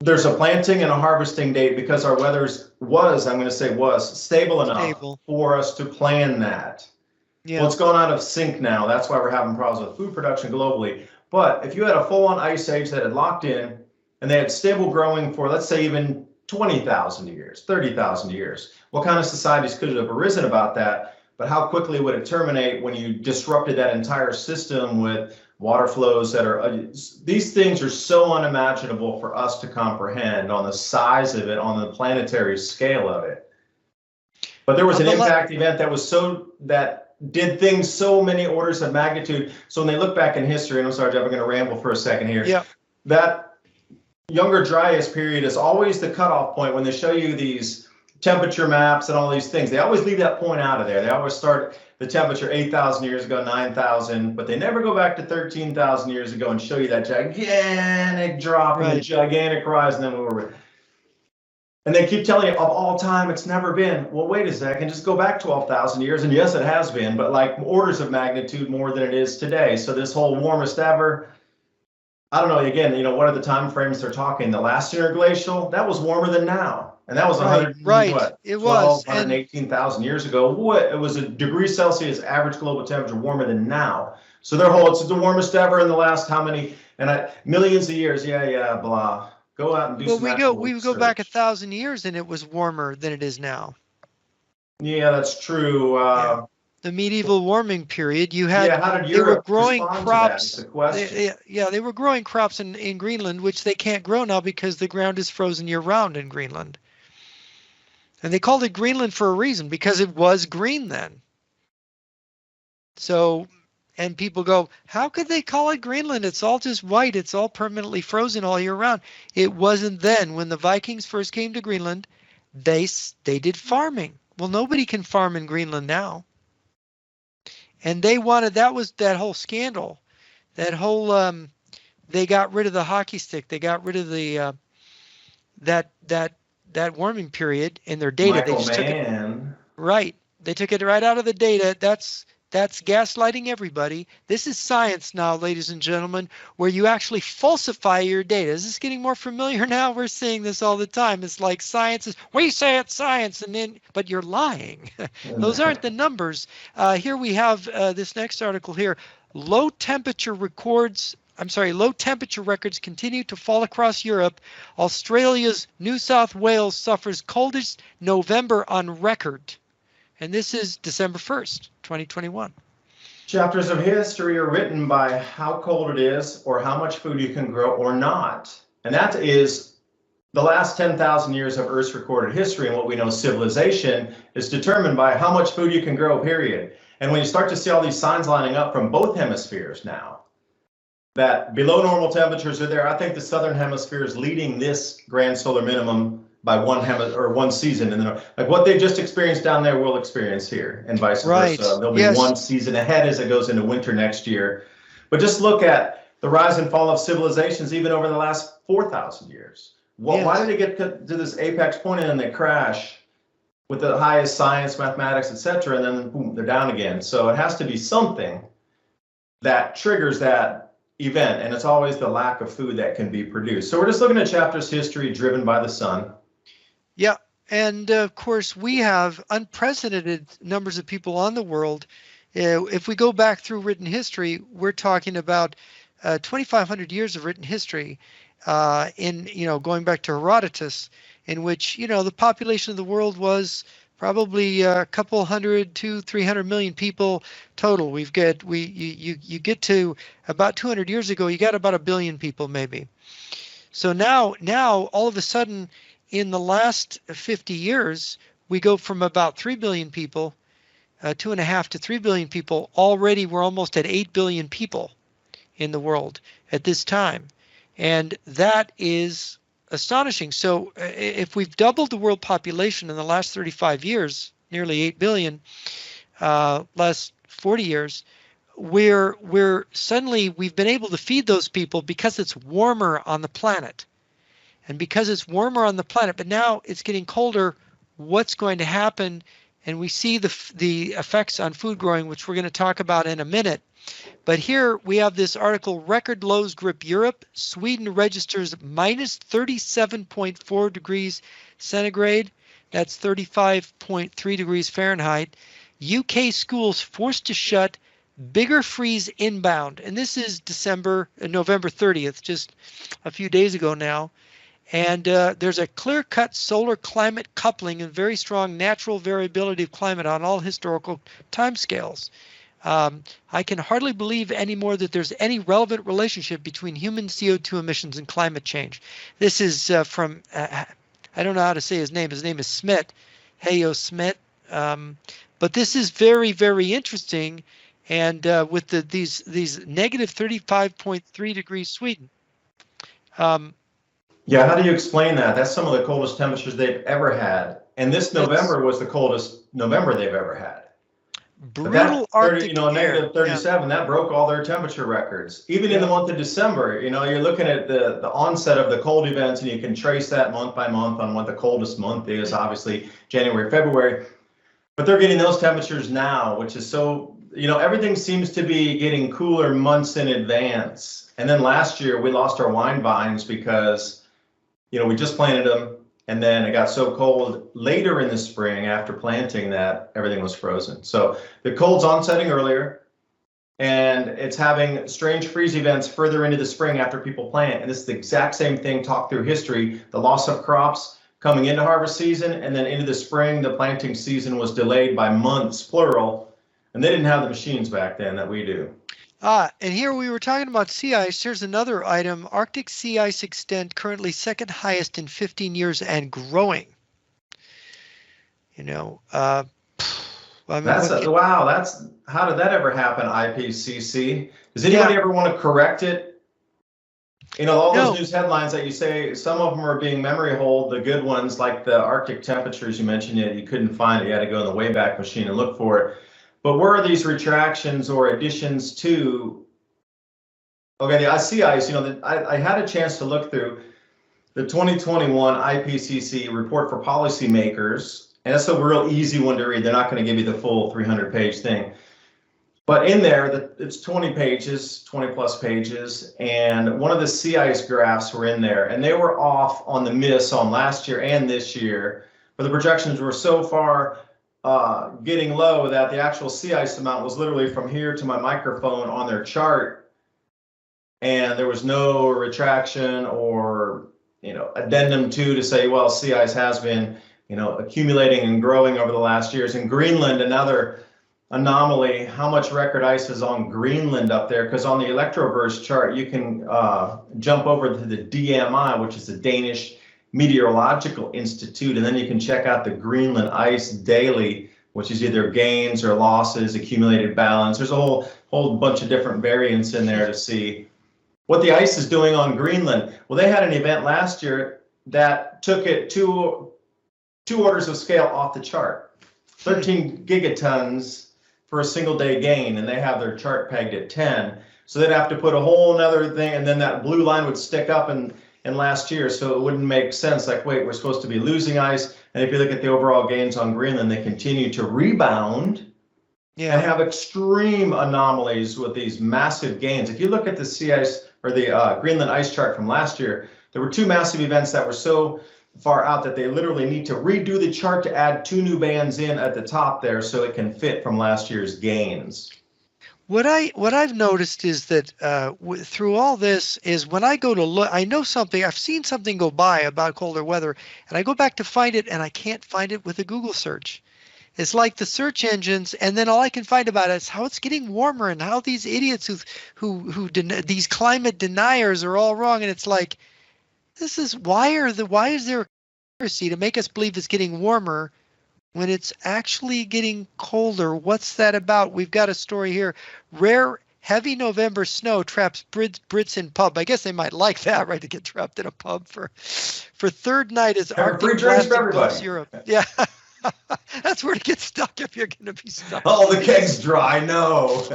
there's a planting and a harvesting date, because our weather was stable enough for us to plan that. Well, it's gone out of sync now. That's why we're having problems with food production globally. But if you had a full-on ice age that had locked in and they had stable growing for, let's say, even 20,000 years, 30,000 years, what kind of societies could have arisen about that? But how quickly would it terminate when you disrupted that entire system with water flows that are, these things are so unimaginable for us to comprehend on the size of it, on the planetary scale of it. But there was an impact event that did things so many orders of magnitude. So when they look back in history, and I'm sorry, Jeff, I'm going to ramble for a second here. That Younger Dryas period is always the cutoff point when they show you these temperature maps and all these things. They always leave that point out of there. They always start the temperature 8,000 years ago, 9,000, but they never go back to 13,000 years ago and show you that gigantic drop and the gigantic rise. And then And they keep telling you of all time, it's never been. Well, wait a second, just go back 12,000 years. And yes, it has been, but like orders of magnitude more than it is today. So this whole warmest ever, I don't know, again, what are the time frames they're talking? The last interglacial, that was warmer than now. And that was Right, 100, right. what, It 12, was. And 118,000 years ago. What? It was a degree Celsius average global temperature warmer than now. So their whole, it's the warmest ever in the last how many, millions of years. Yeah, blah. Go out and do well, some actual we go back research. 1,000 years and it was warmer than it is now. Yeah, that's true. Yeah. The medieval warming period, you had, Yeah, how did they were Europe growing respond to that? It's crops. a question. They were growing crops in Greenland, which they can't grow now because the ground is frozen year round in Greenland. And they called it Greenland for a reason, because it was green then. So, and people go, how could they call it Greenland? It's all just white. It's all permanently frozen all year round. It wasn't then. When the Vikings first came to Greenland, they did farming. Well, nobody can farm in Greenland now. And they wanted, that was that whole scandal, that whole, they got rid of the hockey stick. They got rid of the, that warming period in their data. They just took it, right. They took it right out of the data. That's gaslighting everybody. This is science now, ladies and gentlemen, where you actually falsify your data. Is this getting more familiar now? We're seeing this all the time. It's like science is, we say it's science, and then, but you're lying. Those aren't the numbers. Here we have this next article here. Low temperature records continue to fall across Europe. Australia's New South Wales suffers coldest November on record. And this is December 1st, 2021. Chapters of history are written by how cold it is or how much food you can grow or not. And that is the last 10,000 years of Earth's recorded history, and what we know civilization is determined by how much food you can grow, period. And when you start to see all these signs lining up from both hemispheres now, that below normal temperatures are there, I think the southern hemisphere is leading this grand solar minimum by one season, and then like what they just experienced down there, we'll experience here, and vice versa. There'll be one season ahead as it goes into winter next year. But just look at the rise and fall of civilizations even over the last 4,000 years. Why did they get to this apex point and then they crash with the highest science, mathematics, etc., and then boom, they're down again? So it has to be something that triggers that event, and it's always the lack of food that can be produced. So we're just looking at chapters history driven by the sun. Yeah, and of course we have unprecedented numbers of people on the world. If we go back through written history, we're talking about 2,500 years of written history going back to Herodotus, in which, the population of the world was probably a couple 100 to 300 million people total. You get to about 200 years ago, you got about 1 billion people maybe. So now all of a sudden, in the last 50 years, we go from about 3 billion people, 2.5 to 3 billion people. Already we're almost at 8 billion people in the world at this time. And that is astonishing. So if we've doubled the world population in the last 35 years, nearly 8 billion, last 40 years, we're suddenly, we've been able to feed those people because it's warmer on the planet. And because it's warmer on the planet, but now it's getting colder, what's going to happen? And we see the effects on food growing, which we're going to talk about in a minute. But here we have this article, record lows grip Europe. Sweden registers minus 37.4 degrees centigrade. That's 35.3 degrees Fahrenheit. UK schools forced to shut, bigger freeze inbound. And this is November 30th, just a few days ago now. And there's a clear-cut solar climate coupling and very strong natural variability of climate on all historical timescales. I can hardly believe anymore that there's any relevant relationship between human CO2 emissions and climate change. This is from, I don't know how to say his name. His name is Smith, Heyo Smith. But this is very, very interesting. And with these negative 35.3 degrees Sweden. Yeah, how do you explain that? That's some of the coldest temperatures they've ever had. And this November was the coldest November they've ever had. But Brutal that 30, Arctic air. negative 37, that broke all their temperature records. Even in the month of December, you're looking at the onset of the cold events, and you can trace that month by month on what the coldest month is, obviously January, February. But they're getting those temperatures now, which is so, everything seems to be getting cooler months in advance. And then last year we lost our wine vines because, we just planted them. And then it got so cold later in the spring after planting that everything was frozen. So the cold's onsetting earlier, and it's having strange freeze events further into the spring after people plant. And this is the exact same thing talked through history. The loss of crops coming into harvest season, and then into the spring, the planting season was delayed by months, plural. And they didn't have the machines back then that we do. And here we were talking about sea ice. Here's another item. Arctic sea ice extent currently second highest in 15 years and growing. Wow. That's how did that ever happen? IPCC. Does anybody ever want to correct it? All those news headlines that you say, some of them are being memory hold. The good ones, like the Arctic temperatures you mentioned, you couldn't find it. You had to go in the Wayback Machine and look for it. But where are these retractions or additions to? Okay, the sea ice, I had a chance to look through the 2021 IPCC report for policymakers, and that's a real easy one to read. They're not going to give you the full 300-page thing. But in there, it's 20 pages, 20 plus pages, and one of the sea ice graphs were in there, and they were off on the miss on last year and this year, but the projections were so far getting low that the actual sea ice amount was literally from here to my microphone on their chart, and there was no retraction or addendum to say, well, sea ice has been accumulating and growing over the last years. In Greenland, another anomaly, how much record ice is on Greenland up there, because on the electroverse chart you can jump over to the DMI, which is the Danish Meteorological Institute, and then you can check out the Greenland ice daily, which is either gains or losses, accumulated balance. There's a whole bunch of different variants in there to see what the ice is doing on Greenland. Well, they had an event last year that took it two orders of scale off the chart, 13 gigatons for a single day gain, and they have their chart pegged at 10. So they'd have to put a whole nother thing, and then that blue line would stick up in last year, so it wouldn't make sense. Like, wait, we're supposed to be losing ice, and if you look at the overall gains on Greenland, they continue to rebound and have extreme anomalies with these massive gains. If you look at the sea ice or the Greenland ice chart from last year, there were two massive events that were so far out that they literally need to redo the chart to add two new bands in at the top there so it can fit from last year's gains. What I've noticed is that through all this is when I go to look, I know something, I've seen something go by about colder weather, and I go back to find it, and I can't find it with a Google search. It's like the search engines, and then all I can find about it is how it's getting warmer and how these idiots these climate deniers are all wrong. And it's like, why is there accuracy to make us believe it's getting warmer when it's actually getting colder? What's that about? We've got a story here. Rare heavy November snow traps Brits in pub. I guess they might like that, right? To get trapped in a pub for third night as Arctic blast engulfs Europe. Yeah. That's where to get stuck if you're going to be stuck. Oh, the keg's dry. No.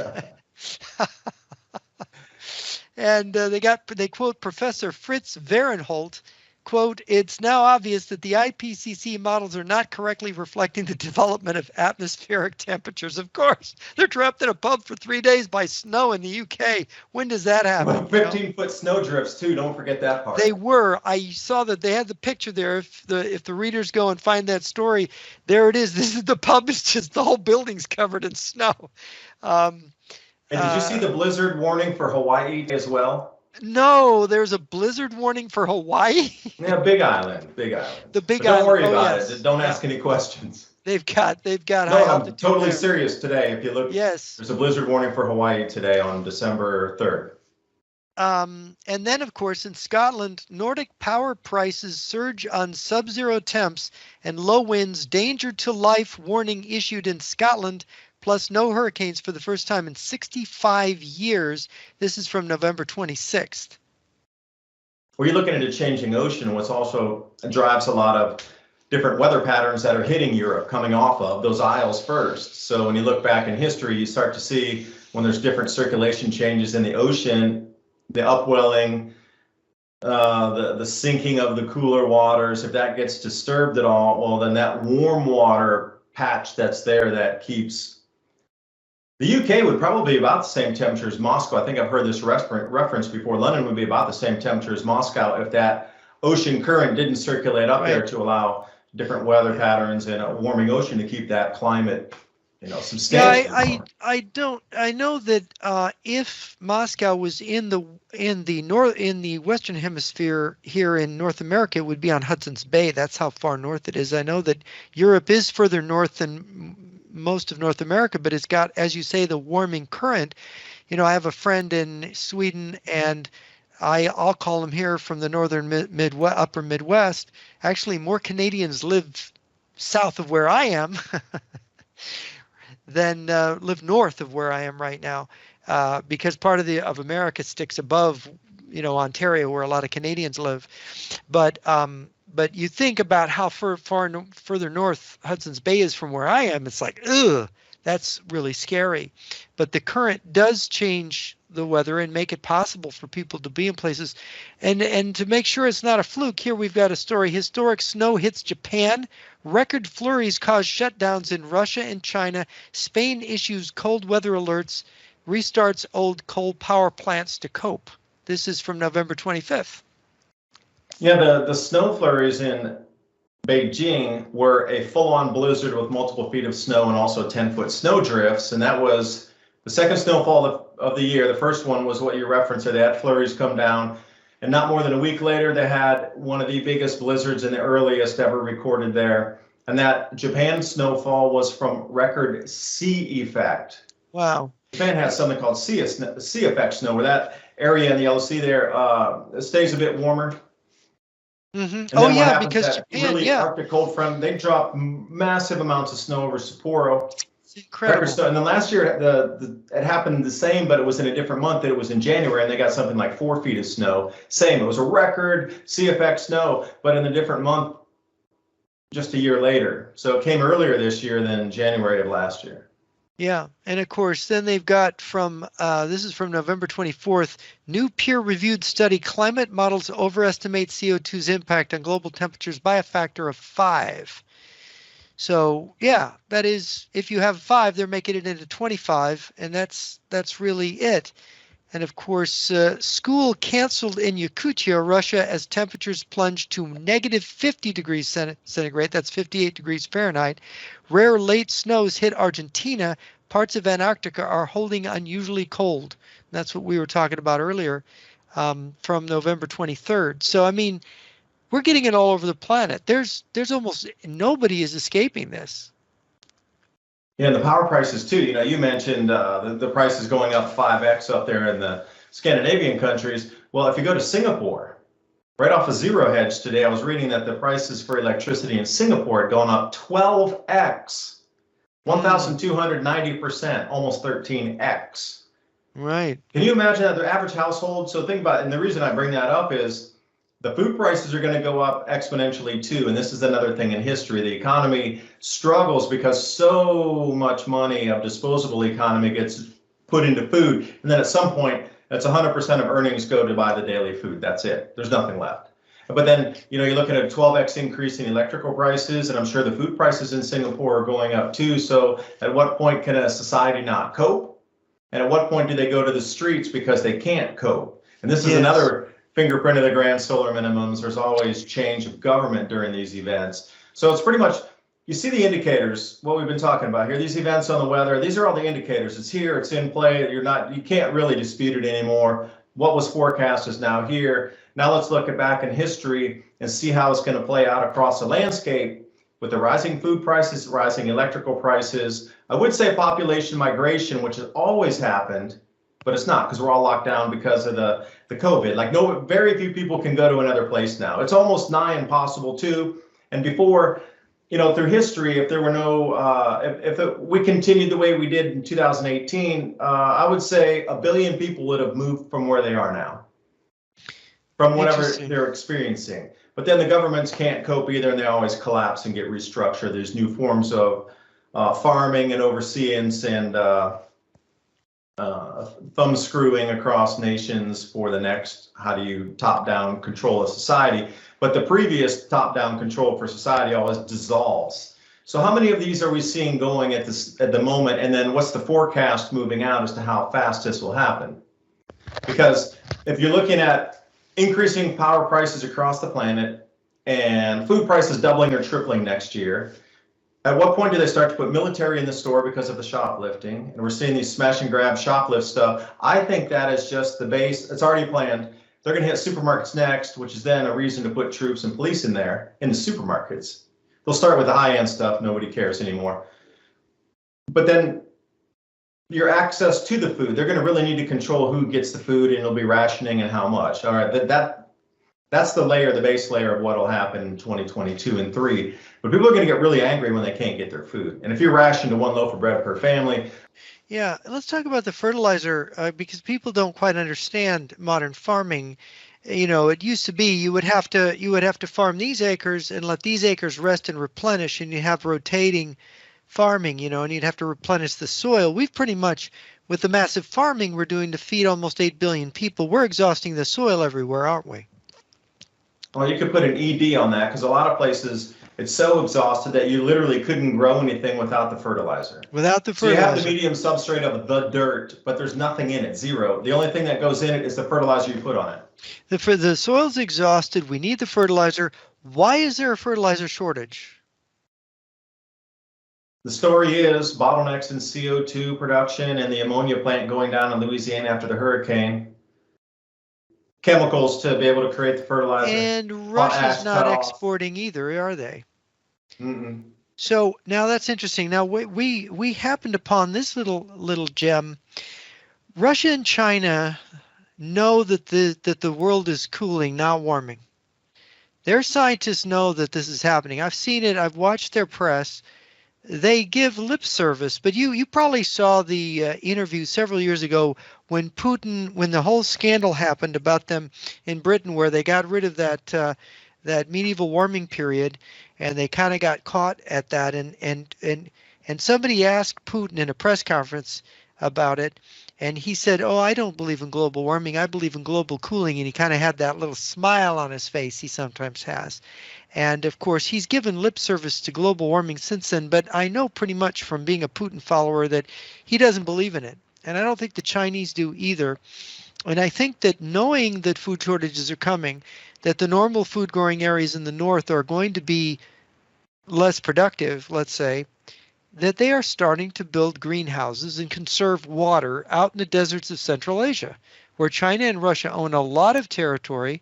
And they quote Professor Fritz Verenholt, quote, "It's now obvious that the IPCC models are not correctly reflecting the development of atmospheric temperatures." Of course, they're trapped in a pub for 3 days by snow in the UK. When does that happen? 15-foot snow drifts too. Don't forget that part. They were. I saw that they had the picture there. If the readers go and find that story, there it is. This is the pub. It's just the whole building's covered in snow. And did you see the blizzard warning for Hawaii as well? No, there's a blizzard warning for Hawaii. Yeah, Big Island. The Big Island. Don't worry about yes. it. Don't ask any questions. They've got No, high I'm altitude totally there. serious today. If you look, Yes. There's a blizzard warning for Hawaii today on December 3rd. And then, of course, in Scotland, Nordic power prices surge on sub-zero temps and low winds. Danger to life warning issued in Scotland, plus no hurricanes for the first time in 65 years. This is from November 26th. Well, you're looking at a changing ocean. What's also drives a lot of different weather patterns that are hitting Europe coming off of those isles first. So when you look back in history, you start to see when there's different circulation changes in the ocean, the upwelling, the sinking of the cooler waters, if that gets disturbed at all, well, then that warm water patch that's there that keeps the UK would probably be about the same temperature as Moscow. I think I've heard this reference before. London would be about the same temperature as Moscow if that ocean current didn't circulate up there to allow different weather patterns and a warming ocean to keep that climate, substantially warm. I know that if Moscow was in the Western Hemisphere here in North America, it would be on Hudson's Bay. That's how far north it is. I know that Europe is further north than most of North America, but it's got, as you say, the warming current. I have a friend in Sweden, and I'll call him here from the northern upper Midwest. Actually, more Canadians live south of where I am than live north of where I am right now, because part of America sticks above, Ontario, where a lot of Canadians live. But you think about how further north Hudson's Bay is from where I am, it's like, ugh, that's really scary. But the current does change the weather and make it possible for people to be in places. And to make sure it's not a fluke, here we've got a story. Historic snow hits Japan. Record flurries cause shutdowns in Russia and China. Spain issues cold weather alerts, restarts old coal power plants to cope. This is from November 25th. Yeah, the snow flurries in Beijing were a full-on blizzard with multiple feet of snow and also 10-foot snow drifts, and that was the second snowfall of the year. The first one was what you referenced. They had flurries come down, and not more than a week later, they had one of the biggest blizzards and the earliest ever recorded there. And that Japan snowfall was from record sea effect. Wow. Japan has something called sea effect snow, where that area in the Yellow Sea there stays a bit warmer. Mm-hmm. Oh yeah, because Japan, really Arctic cold front, they dropped massive amounts of snow over Sapporo. It's incredible. And then last year it happened the same, but it was in a different month. It was in January, and they got something like 4 feet of snow. Same, it was a record sea effect snow, but in a different month, just a year later. So it came earlier this year than January of last year. Yeah, and of course, then they've got this is from November 24th, new peer-reviewed study, climate models overestimate CO2's impact on global temperatures by a factor of 5. So yeah, that is, if you have 5, they're making it into 25, and that's really it. And of course, school canceled in Yakutia, Russia, as temperatures plunged to negative 50 degrees centigrade. That's 58 degrees Fahrenheit. Rare late snows hit Argentina. Parts of Antarctica are holding unusually cold. That's what we were talking about earlier, from November 23rd. So, I mean, we're getting it all over the planet. There's almost nobody is escaping this. Yeah, and the power prices too. You mentioned the prices going up 5x up there in the Scandinavian countries. Well, if you go to Singapore, right off of Zero Hedge today, I was reading that the prices for electricity in Singapore had gone up 12x, 1,290%, almost 13x. Right. Can you imagine that the average household? So think about it, and the reason I bring that up is the food prices are going to go up exponentially too. And this is another thing in history. The economy struggles because so much money of disposable economy gets put into food. And then at some point, that's 100% of earnings go to buy the daily food. That's it. There's nothing left. But then, you're looking at a 12x increase in electrical prices, and I'm sure the food prices in Singapore are going up too. So at what point can a society not cope? And at what point do they go to the streets because they can't cope? And this is another fingerprint of the grand solar minimums. There's always change of government during these events. So it's pretty much, you see the indicators, what we've been talking about here, these events on the weather, these are all the indicators. It's here, it's in play. You can't really dispute it anymore. What was forecast is now here. Now let's look back in history and see how it's going to play out across the landscape with the rising food prices, rising electrical prices. I would say population migration, which has always happened, but it's not, because we're all locked down because of the COVID. Like very few people can go to another place now. It's almost nigh impossible too. And before, through history, if there were no, if we continued the way we did in 2018, I would say 1 billion people would have moved from where they are now, from whatever they're experiencing. But then the governments can't cope either, and they always collapse and get restructured. There's new forms of farming and overseeance and thumb screwing across nations for the next, how do you top-down control a society? But the previous top-down control for society always dissolves. So how many of these are we seeing going at the moment? And then what's the forecast moving out as to how fast this will happen? Because if you're looking at increasing power prices across the planet and food prices doubling or tripling next year, at what point do they start to put military in the store because of the shoplifting? And we're seeing these smash and grab shoplift stuff. I think that is just the base. It's already planned. They're going to hit supermarkets next, which is then a reason to put troops and police in there in the supermarkets. They'll start with the high-end stuff. Nobody cares anymore. But then your access to the food, they're going to really need to control who gets the food, and it'll be rationing and how much. All right, that's the layer, the base layer of what will happen in 2022 and 3. But people are going to get really angry when they can't get their food. And if you're rationed to 1 loaf of bread per family. Yeah, let's talk about the fertilizer because people don't quite understand modern farming. You know, it used to be you would have to farm these acres and let these acres rest and replenish, and you have rotating farming, you know, and you'd have to replenish the soil. We've pretty much, with the massive farming we're doing to feed almost 8 billion people, we're exhausting the soil everywhere, aren't we? Well, you could put an ED on that, because a lot of places it's so exhausted that you literally couldn't grow anything without the fertilizer. Without the fertilizer. So you have the medium substrate of the dirt, but there's nothing in it, zero. The only thing that goes in it is the fertilizer you put on it. The soil's exhausted. We need the fertilizer. Why is there a fertilizer shortage? The story is bottlenecks in CO2 production and the ammonia plant going down in Louisiana after the hurricane. Chemicals to be able to create the fertilizer. And Russia's not exporting either, are they? Mm-mm. So now that's interesting. Now we happened upon this little gem. Russia and China know that the world is cooling, not warming. Their scientists know that this is happening. I've seen it. I've watched their press. They give lip service, but you probably saw the interview several years ago when the whole scandal happened about them in Britain, where they got rid of that medieval warming period, and they kind of got caught at that, and somebody asked Putin in a press conference about it, and he said, "Oh, I don't believe in global warming. I believe in global cooling," and he kind of had that little smile on his face he sometimes has. And of course, he's given lip service to global warming since then, but I know pretty much from being a Putin follower that he doesn't believe in it. And I don't think the Chinese do either. And I think that knowing that food shortages are coming, that the normal food growing areas in the north are going to be less productive, let's say, that they are starting to build greenhouses and conserve water out in the deserts of Central Asia, where China and Russia own a lot of territory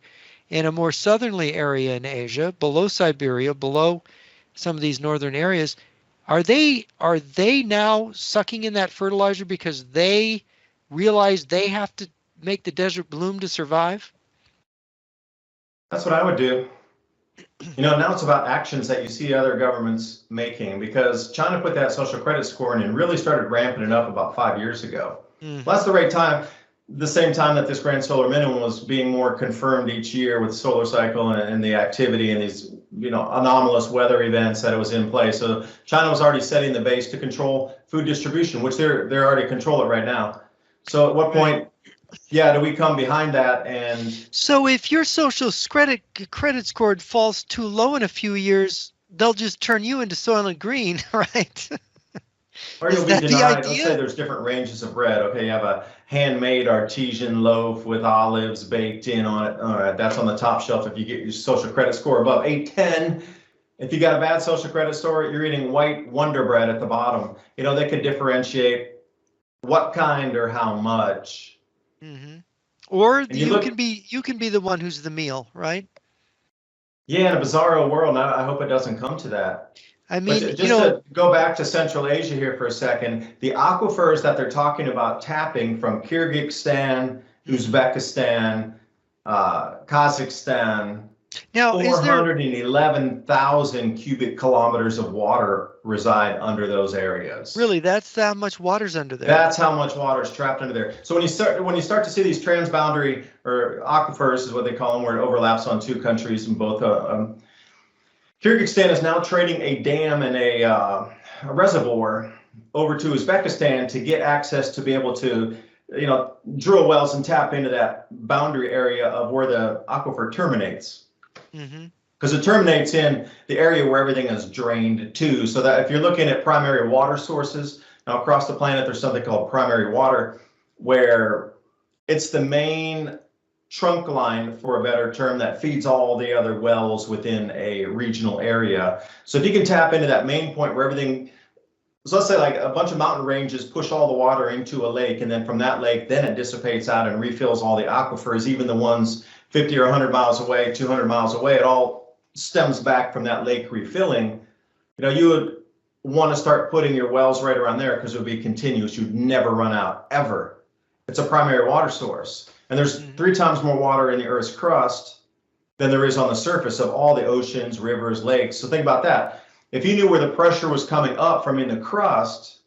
in a more southerly area in Asia, below Siberia, below some of these northern areas. Are they now sucking in that fertilizer because they realize they have to make the desert bloom to survive? That's what I would do. You know, now it's about actions that you see other governments making, because China put that social credit score in and really started ramping it up about 5 years ago. Well, that's the same time that this grand solar minimum was being more confirmed each year with the solar cycle and the activity and these, you know, anomalous weather events that it was in place. So China was already setting the base to control food distribution, which they're already control it right now. So at what point, do we come behind that? And so if your social credit score falls too low in a few years, they'll just turn you into Soylent Green, right? Or you'll be denied. Let's say there's different ranges of bread. Okay, you have a handmade artesian loaf with olives baked in on it. All right, that's on the top shelf if you get your social credit score above 810. If you got a bad social credit score, you're eating white Wonder Bread at the bottom. You know, they could differentiate what kind or how much. Mm-hmm. Or you can be the one who's the meal, right? Yeah, in a bizarro world. I hope it doesn't come to that. I mean, just to go back to Central Asia here for a second, the aquifers that they're talking about tapping from Kyrgyzstan, Uzbekistan, Kazakhstan, Now, is there 411,000 cubic kilometers of water reside under those areas. really, that's that much water's under there? That's how much water is trapped under there. So when you start to see these transboundary or aquifers is what they call them, where it overlaps on two countries and both. Kyrgyzstan is now trading a dam and a reservoir over to Uzbekistan to get access to be able to, drill wells and tap into that boundary area of where the aquifer terminates. Because it terminates in the area where everything is drained to. So that if you're looking at primary water sources, now across the planet, there's something called primary water, where it's the main trunk line, for a better term, that feeds all the other wells within a regional area. So if you can tap into that main point where everything, so let's say like a bunch of mountain ranges push all the water into a lake, and then from that lake, then it dissipates out and refills all the aquifers, even the ones 50 or 100 miles away, 200 miles away, it all stems back from that lake refilling. You would want to start putting your wells right around there because it would be continuous. You'd never run out, ever. It's a primary water source. And there's 3 times more water in the Earth's crust than there is on the surface of all the oceans, rivers, lakes. So think about that. If you knew where the pressure was coming up from in the crust,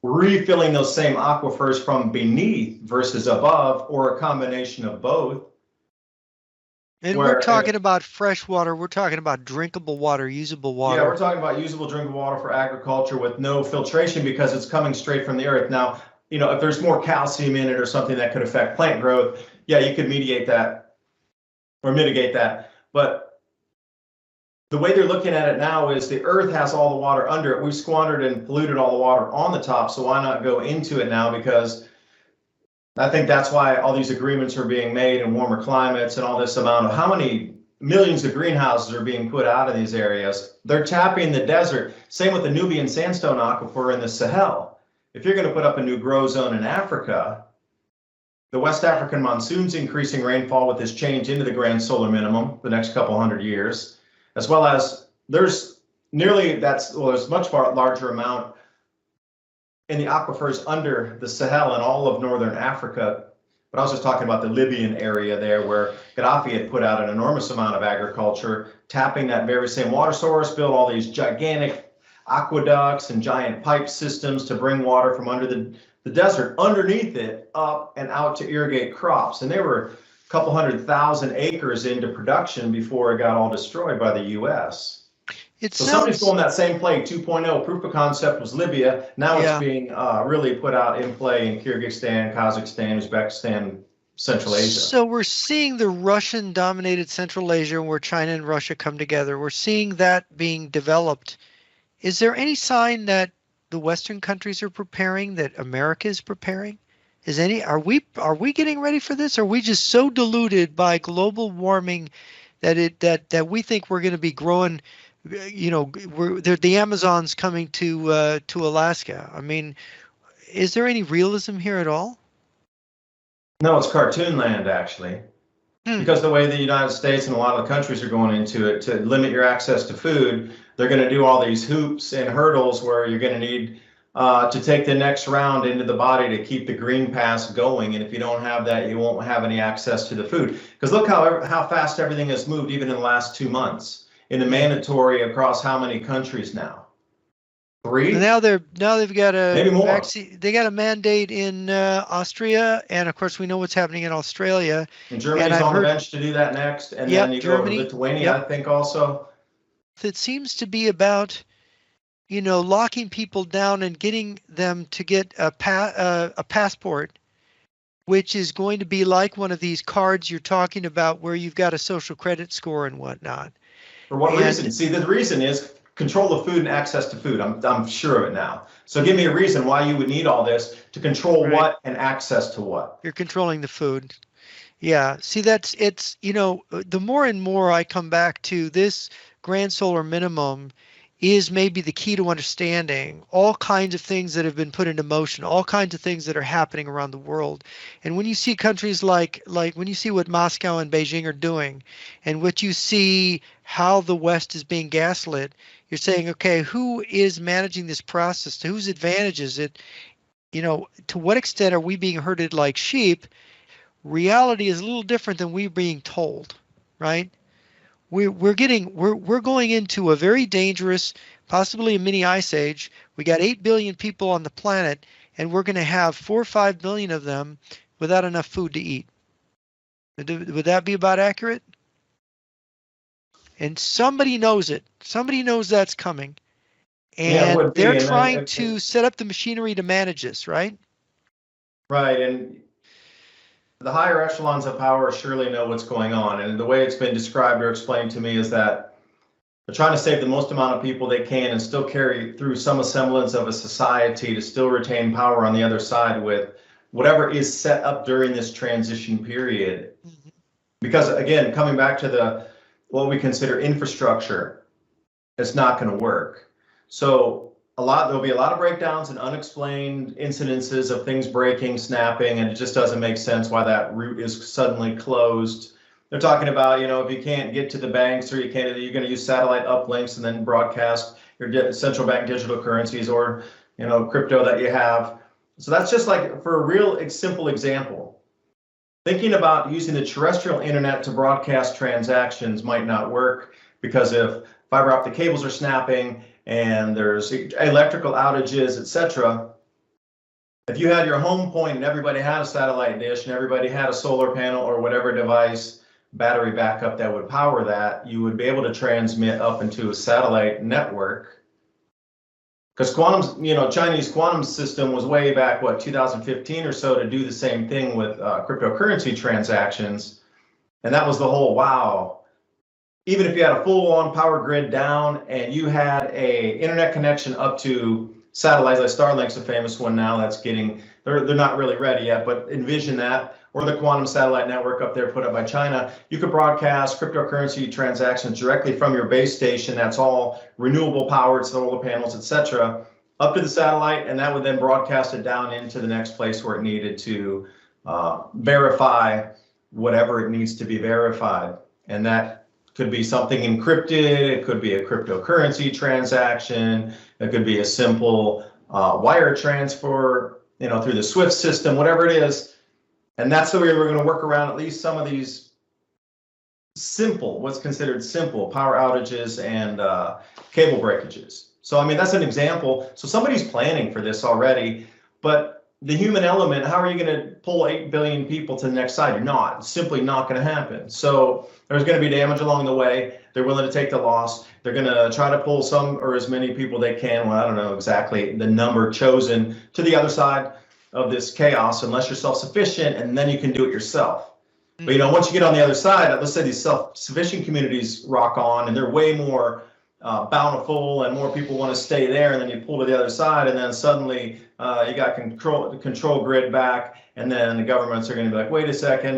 refilling those same aquifers from beneath versus above, or a combination of both. And we're talking about fresh water. We're talking about drinkable water, usable water. Yeah, we're talking about usable drinkable water for agriculture with no filtration because it's coming straight from the earth. Now, if there's more calcium in it or something that could affect plant growth, yeah, you could mediate that or mitigate that. But the way they're looking at it now is the earth has all the water under it. We've squandered and polluted all the water on the top. So why not go into it now? Because I think that's why all these agreements are being made in warmer climates and all this amount of how many millions of greenhouses are being put out in these areas. They're tapping the desert. Same with the Nubian sandstone aquifer in the Sahel. If you're going to put up a new grow zone in Africa, the West African monsoon's increasing rainfall with this change into the grand solar minimum the next couple hundred years, as well as there's much larger amount in the aquifers under the Sahel and all of northern Africa. But I was just talking about the Libyan area there where Gaddafi had put out an enormous amount of agriculture, tapping that very same water source, built all these gigantic aqueducts and giant pipe systems to bring water from under the desert underneath it up and out to irrigate crops. And they were a couple 100,000 acres into production before it got all destroyed by the U.S. Somebody's going that same play, 2.0. Proof of concept was Libya. Now it's being really put out in play in Kyrgyzstan, Kazakhstan, Uzbekistan, Central Asia. So we're seeing the Russian-dominated Central Asia, where China and Russia come together. We're seeing that being developed. Is there any sign that the Western countries are preparing, that America is preparing? Are we getting ready for this? Are we just so diluted by global warming that we think we're going to be growing? The Amazon's coming to Alaska. I mean, is there any realism here at all? No, it's cartoon land, actually. Because the way the United States and a lot of the countries are going into it to limit your access to food, they're going to do all these hoops and hurdles where you're going to need to take the next round into the body to keep the green pass going. And if you don't have that, you won't have any access to the food. Because look how fast everything has moved, even in the last 2 months. In the mandatory across how many countries now? 3? Now they've got maybe more. They got a mandate in Austria, and of course we know what's happening in Australia. And Germany's on the bench to do that next, and then you go over to Lithuania, I think also. It seems to be about, locking people down and getting them to get a passport, which is going to be like one of these cards you're talking about, where you've got a social credit score and whatnot. For what reason? See, the reason is control of food and access to food. I'm sure of it now. So give me a reason why you would need all this to control what and access to what. You're controlling the food. Yeah. See, the more and more I come back to this grand solar minimum is maybe the key to understanding all kinds of things that have been put into motion, all kinds of things that are happening around the world. And when you see countries like when you see what Moscow and Beijing are doing, and what you see how the West is being gaslit, you're saying, okay, who is managing this process? To whose advantage is it? To what extent are we being herded like sheep? Reality is a little different than we're being told, right? we're going into a very dangerous, possibly a mini ice age. We got 8 billion people on the planet, and we're going to have 4 or 5 billion of them without enough food to eat. Would that be about accurate? And somebody knows it. Somebody knows that's coming. Yeah, it And would they're be. And trying to set up the machinery to manage this, right? right. And the higher echelons of power surely know what's going on. And the way it's been described or explained to me is that they're trying to save the most amount of people they can and still carry through some semblance of a society to still retain power on the other side with whatever is set up during this transition period. Mhm. Because again, coming back to what we consider infrastructure, it's not going to work. So there'll be a lot of breakdowns and unexplained incidences of things breaking, snapping, and it just doesn't make sense why that route is suddenly closed. They're talking about, if you can't get to the banks or you're going to use satellite uplinks and then broadcast your central bank digital currencies or, crypto that you have. So that's just like for a real simple example. Thinking about using the terrestrial internet to broadcast transactions might not work because if fiber optic cables are snapping and there's electrical outages, etc. If you had your home point and everybody had a satellite dish and everybody had a solar panel or whatever device, battery backup that would power that, you would be able to transmit up into a satellite network. Because Chinese quantum system was way back, 2015 or so, to do the same thing with cryptocurrency transactions. And that was the whole, wow, even if you had a full-on power grid down and you had a internet connection up to satellites, like Starlink's a famous one now that's they're not really ready yet, but envision that, or the quantum satellite network up there put up by China. You could broadcast cryptocurrency transactions directly from your base station. That's all renewable powered, solar panels, etc., up to the satellite, and that would then broadcast it down into the next place where it needed to verify whatever it needs to be verified. And that could be something encrypted, it could be a cryptocurrency transaction, it could be a simple wire transfer, through the SWIFT system, whatever it is. And that's the way we're going to work around at least some of these what's considered simple power outages and cable breakages. So, that's an example. So somebody's planning for this already, but the human element, how are you going to pull 8 billion people to the next side? You're not. It's simply not going to happen. So there's going to be damage along the way. They're willing to take the loss. They're going to try to pull some or as many people they can. Well, I don't know exactly the number chosen to the other side of this chaos, unless you're self-sufficient, and then you can do it yourself. But once you get on the other side, let's say these self-sufficient communities rock on and they're way more bountiful and more people want to stay there, and then you pull to the other side, and then suddenly you got the control grid back, and then the governments are going to be like, wait a second,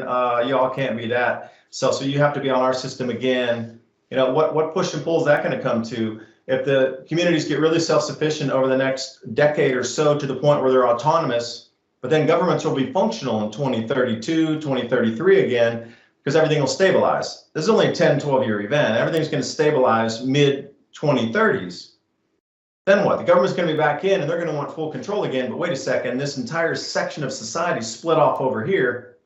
y'all can't be that. So you have to be on our system again. What push and pull is that going to come to? If the communities get really self-sufficient over the next decade or so to the point where they're autonomous, but then governments will be functional in 2032, 2033 again, because everything will stabilize. This is only a 10, 12-year event. Everything's going to stabilize mid-2030s. Then what? The government's going to be back in and they're going to want full control again. But wait a second, this entire section of society split off over here,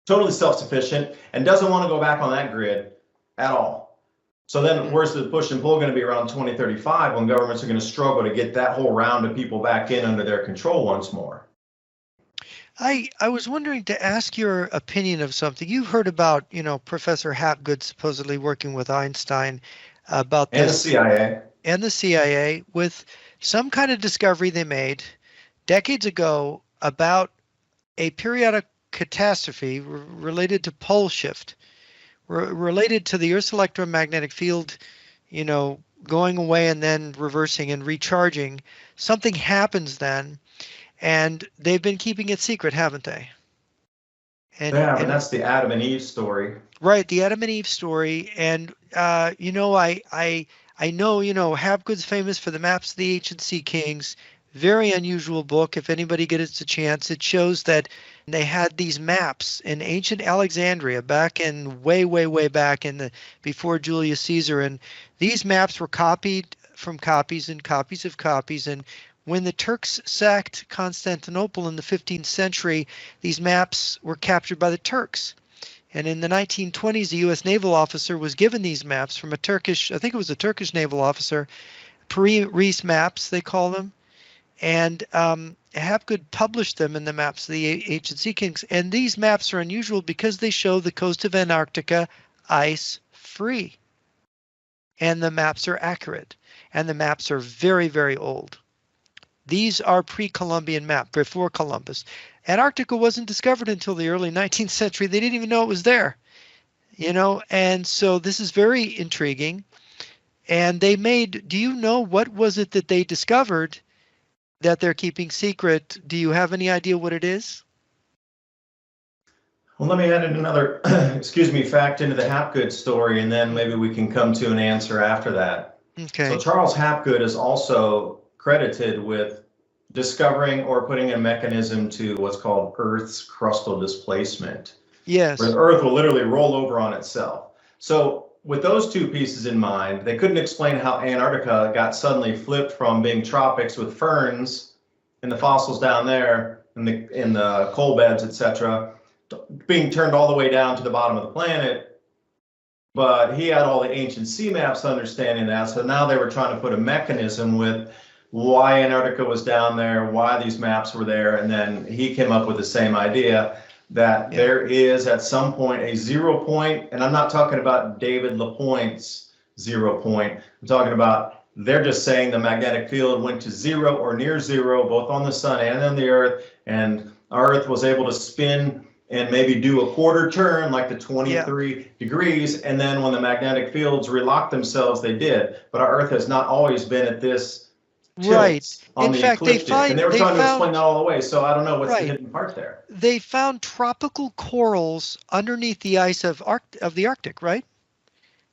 totally self-sufficient, and doesn't want to go back on that grid at all. So then where's the push and pull going to be around 2035 when governments are going to struggle to get that whole round of people back in under their control once more? I was wondering to ask your opinion of something. You've heard about, Professor Hapgood supposedly working with Einstein about this. And the CIA. And the CIA with some kind of discovery they made decades ago about a periodic catastrophe related to pole shift, related to the Earth's electromagnetic field, going away and then reversing and recharging. Something happens then. And they've been keeping it secret, haven't they? And that's the Adam and Eve story. Right, the Adam and Eve story. And, I know, Hapgood's famous for the Maps of the Ancient Sea Kings. Very unusual book. If anybody gets a chance, it shows that they had these maps in ancient Alexandria back in way, way, way back before Julius Caesar. And these maps were copied from copies and copies of copies. And when the Turks sacked Constantinople in the 15th century, these maps were captured by the Turks. And in the 1920s, a U.S. naval officer was given these maps from a Turkish, I think it was a Turkish naval officer, pre-Reese maps, they call them. And Hapgood published them in the maps of the ancient sea kings. And these maps are unusual because they show the coast of Antarctica ice-free. And the maps are accurate. And the maps are very, very old. These are pre-Columbian maps, before Columbus. Antarctica wasn't discovered until the early 19th century. They didn't even know it was there, and so this is very intriguing. And they made, do you know what was it that they discovered that they're keeping secret? Do you have any idea what it is? Well, let me add in another, fact into the Hapgood story, and then maybe we can come to an answer after that. Okay. So Charles Hapgood is also credited with discovering or putting a mechanism to what's called Earth's crustal displacement. Yes. Where the Earth will literally roll over on itself. So with those two pieces in mind, they couldn't explain how Antarctica got suddenly flipped from being tropics with ferns and the fossils down there in the coal beds, etc., being turned all the way down to the bottom of the planet. But he had all the ancient sea maps understanding that. So now they were trying to put a mechanism with why Antarctica was down there, why these maps were there. And then he came up with the same idea that there is at some point a 0 point. And I'm not talking about David LaPointe's 0 point. I'm talking about they're just saying the magnetic field went to 0 or near 0, both on the sun and on the Earth. And our Earth was able to spin and maybe do a quarter turn, like the 23 degrees. And then when the magnetic fields relocked themselves, they did. But our Earth has not always been at this tilt on the ecliptic. And they were trying to explain that all the way. So I don't know what's the hidden part there. They found tropical corals underneath the ice of the Arctic, right?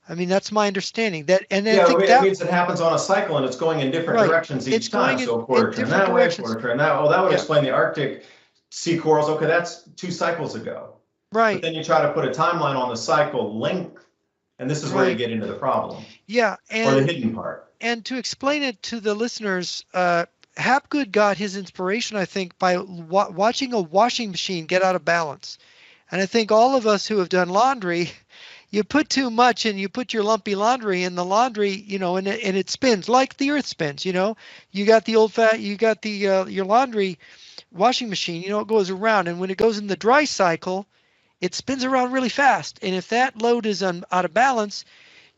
I mean, that's my understanding. I think it means it happens on a cycle and it's going in different directions each time. So a quarter turn that way, quarter turn that. Oh, that would explain the Arctic sea corals. Okay, that's 2 cycles ago. Right. But then you try to put a timeline on the cycle length, and this is where you get into the problem. Yeah, or the hidden part. And to explain it to the listeners, Hapgood got his inspiration, I think, by watching a washing machine get out of balance. And I think all of us who have done laundry, you put too much and you put your lumpy laundry in the laundry, and it spins like the Earth spins. You got the your laundry washing machine, it goes around, and when it goes in the dry cycle, it spins around really fast. And if that load is out of balance,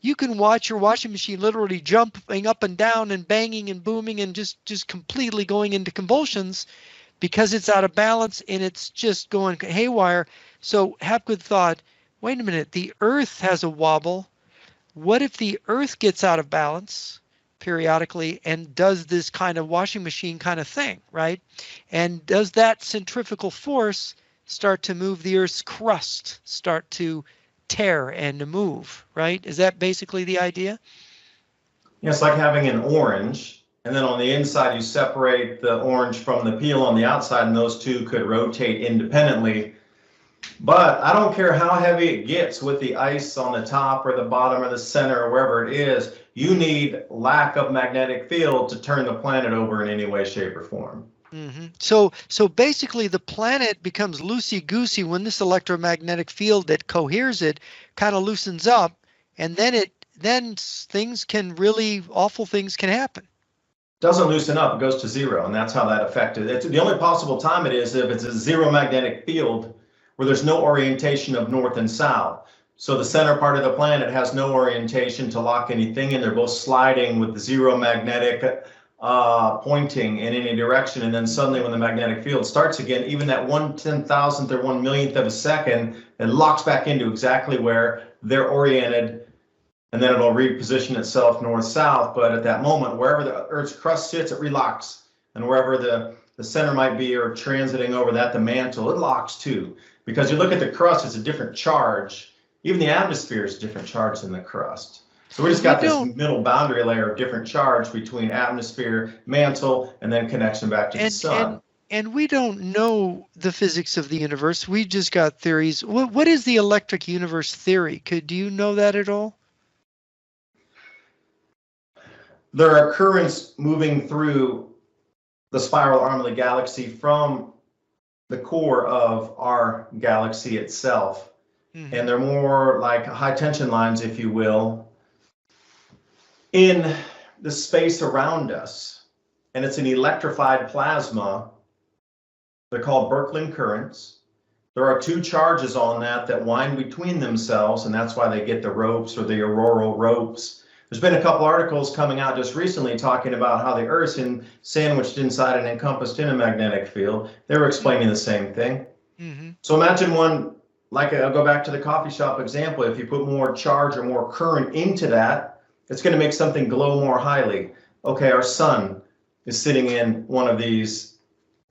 you can watch your washing machine literally jumping up and down and banging and booming and just completely going into convulsions because it's out of balance and it's just going haywire. So Hapgood thought, wait a minute, the Earth has a wobble. What if the Earth gets out of balance periodically and does this kind of washing machine kind of thing, right? And does that centrifugal force start to move the Earth's crust, start to tear and to move, right? Is that basically the idea? Yeah, it's like having an orange, and then on the inside you separate the orange from the peel on the outside, and those two could rotate independently. But I don't care how heavy it gets with the ice on the top or the bottom or the center or wherever it is, you need lack of magnetic field to turn the planet over in any way, shape, or form. Mm-hmm. So basically the planet becomes loosey-goosey when this electromagnetic field that coheres it kind of loosens up, and then awful things can happen. Doesn't loosen up, it goes to 0, and that's how that affected it. The only possible time it is if it's a 0 magnetic field where there's no orientation of north and south. So the center part of the planet has no orientation to lock anything in. They're both sliding with 0 magnetic pointing in any direction. And then suddenly when the magnetic field starts again, even that 1/10,000th or 1/1,000,000th of a second, it locks back into exactly where they're oriented. And then it'll reposition itself north-south. But at that moment, wherever the Earth's crust sits, it relocks. And wherever the center might be or transiting over that, the mantle, it locks too. Because you look at the crust, it's a different charge. Even the atmosphere is a different charge than the crust. So we just got this middle boundary layer of different charge between atmosphere, mantle, and then connection back to the sun. And we don't know the physics of the universe. We just got theories. What is the electric universe theory? Do you know that at all? There are currents moving through the spiral arm of the galaxy from the core of our galaxy itself. and they're more like high tension lines, if you will, in the space around us. And it's an electrified plasma. They're called Birkeland currents. There are two charges on that wind between themselves, and that's why they get the ropes or the auroral ropes. There's been a couple articles coming out just recently talking about how the Earth's sandwiched inside and encompassed in a magnetic field. They were explaining the same thing. So imagine one, like I'll go back to the coffee shop example. If you put more charge or more current into that, it's going to make something glow more highly. Okay, our sun is sitting in one of these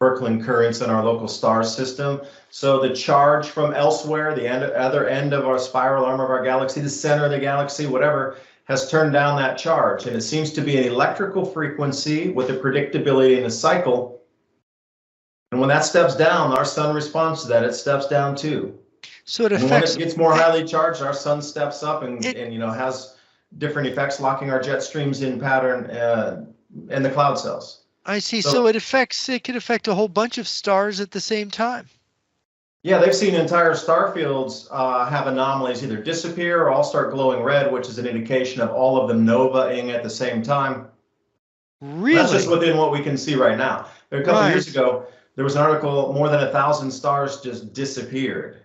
Birkeland currents in our local star system. So the charge from elsewhere, the other end of our spiral arm of our galaxy, the center of the galaxy, whatever, has turned down that charge. And it seems to be an electrical frequency with a predictability in the cycle. And when that steps down, our sun responds to that. It steps down too. So it affects. And when it gets more highly charged, our sun steps up and has different effects, locking our jet streams in pattern in the cloud cells. I see. So it could affect a whole bunch of stars at the same time. Yeah, they've seen entire star fields have anomalies either disappear or all start glowing red, which is an indication of all of them novaing at the same time. Really? That's just within what we can see right now. A couple years ago, there was an article, more than 1,000 stars just disappeared.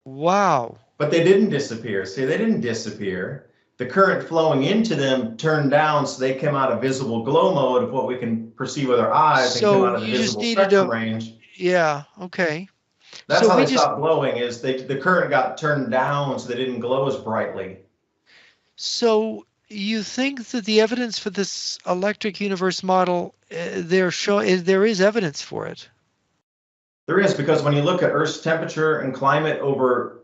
Wow. But they didn't disappear. See, they didn't disappear. The current flowing into them turned down, so they came out of visible glow mode of what we can perceive with our eyes and came out of the visible spectrum range. Yeah, okay. That's how they stopped glowing, is the current got turned down so they didn't glow as brightly. So you think that the evidence for this electric universe model, there is evidence for it? There is, because when you look at Earth's temperature and climate over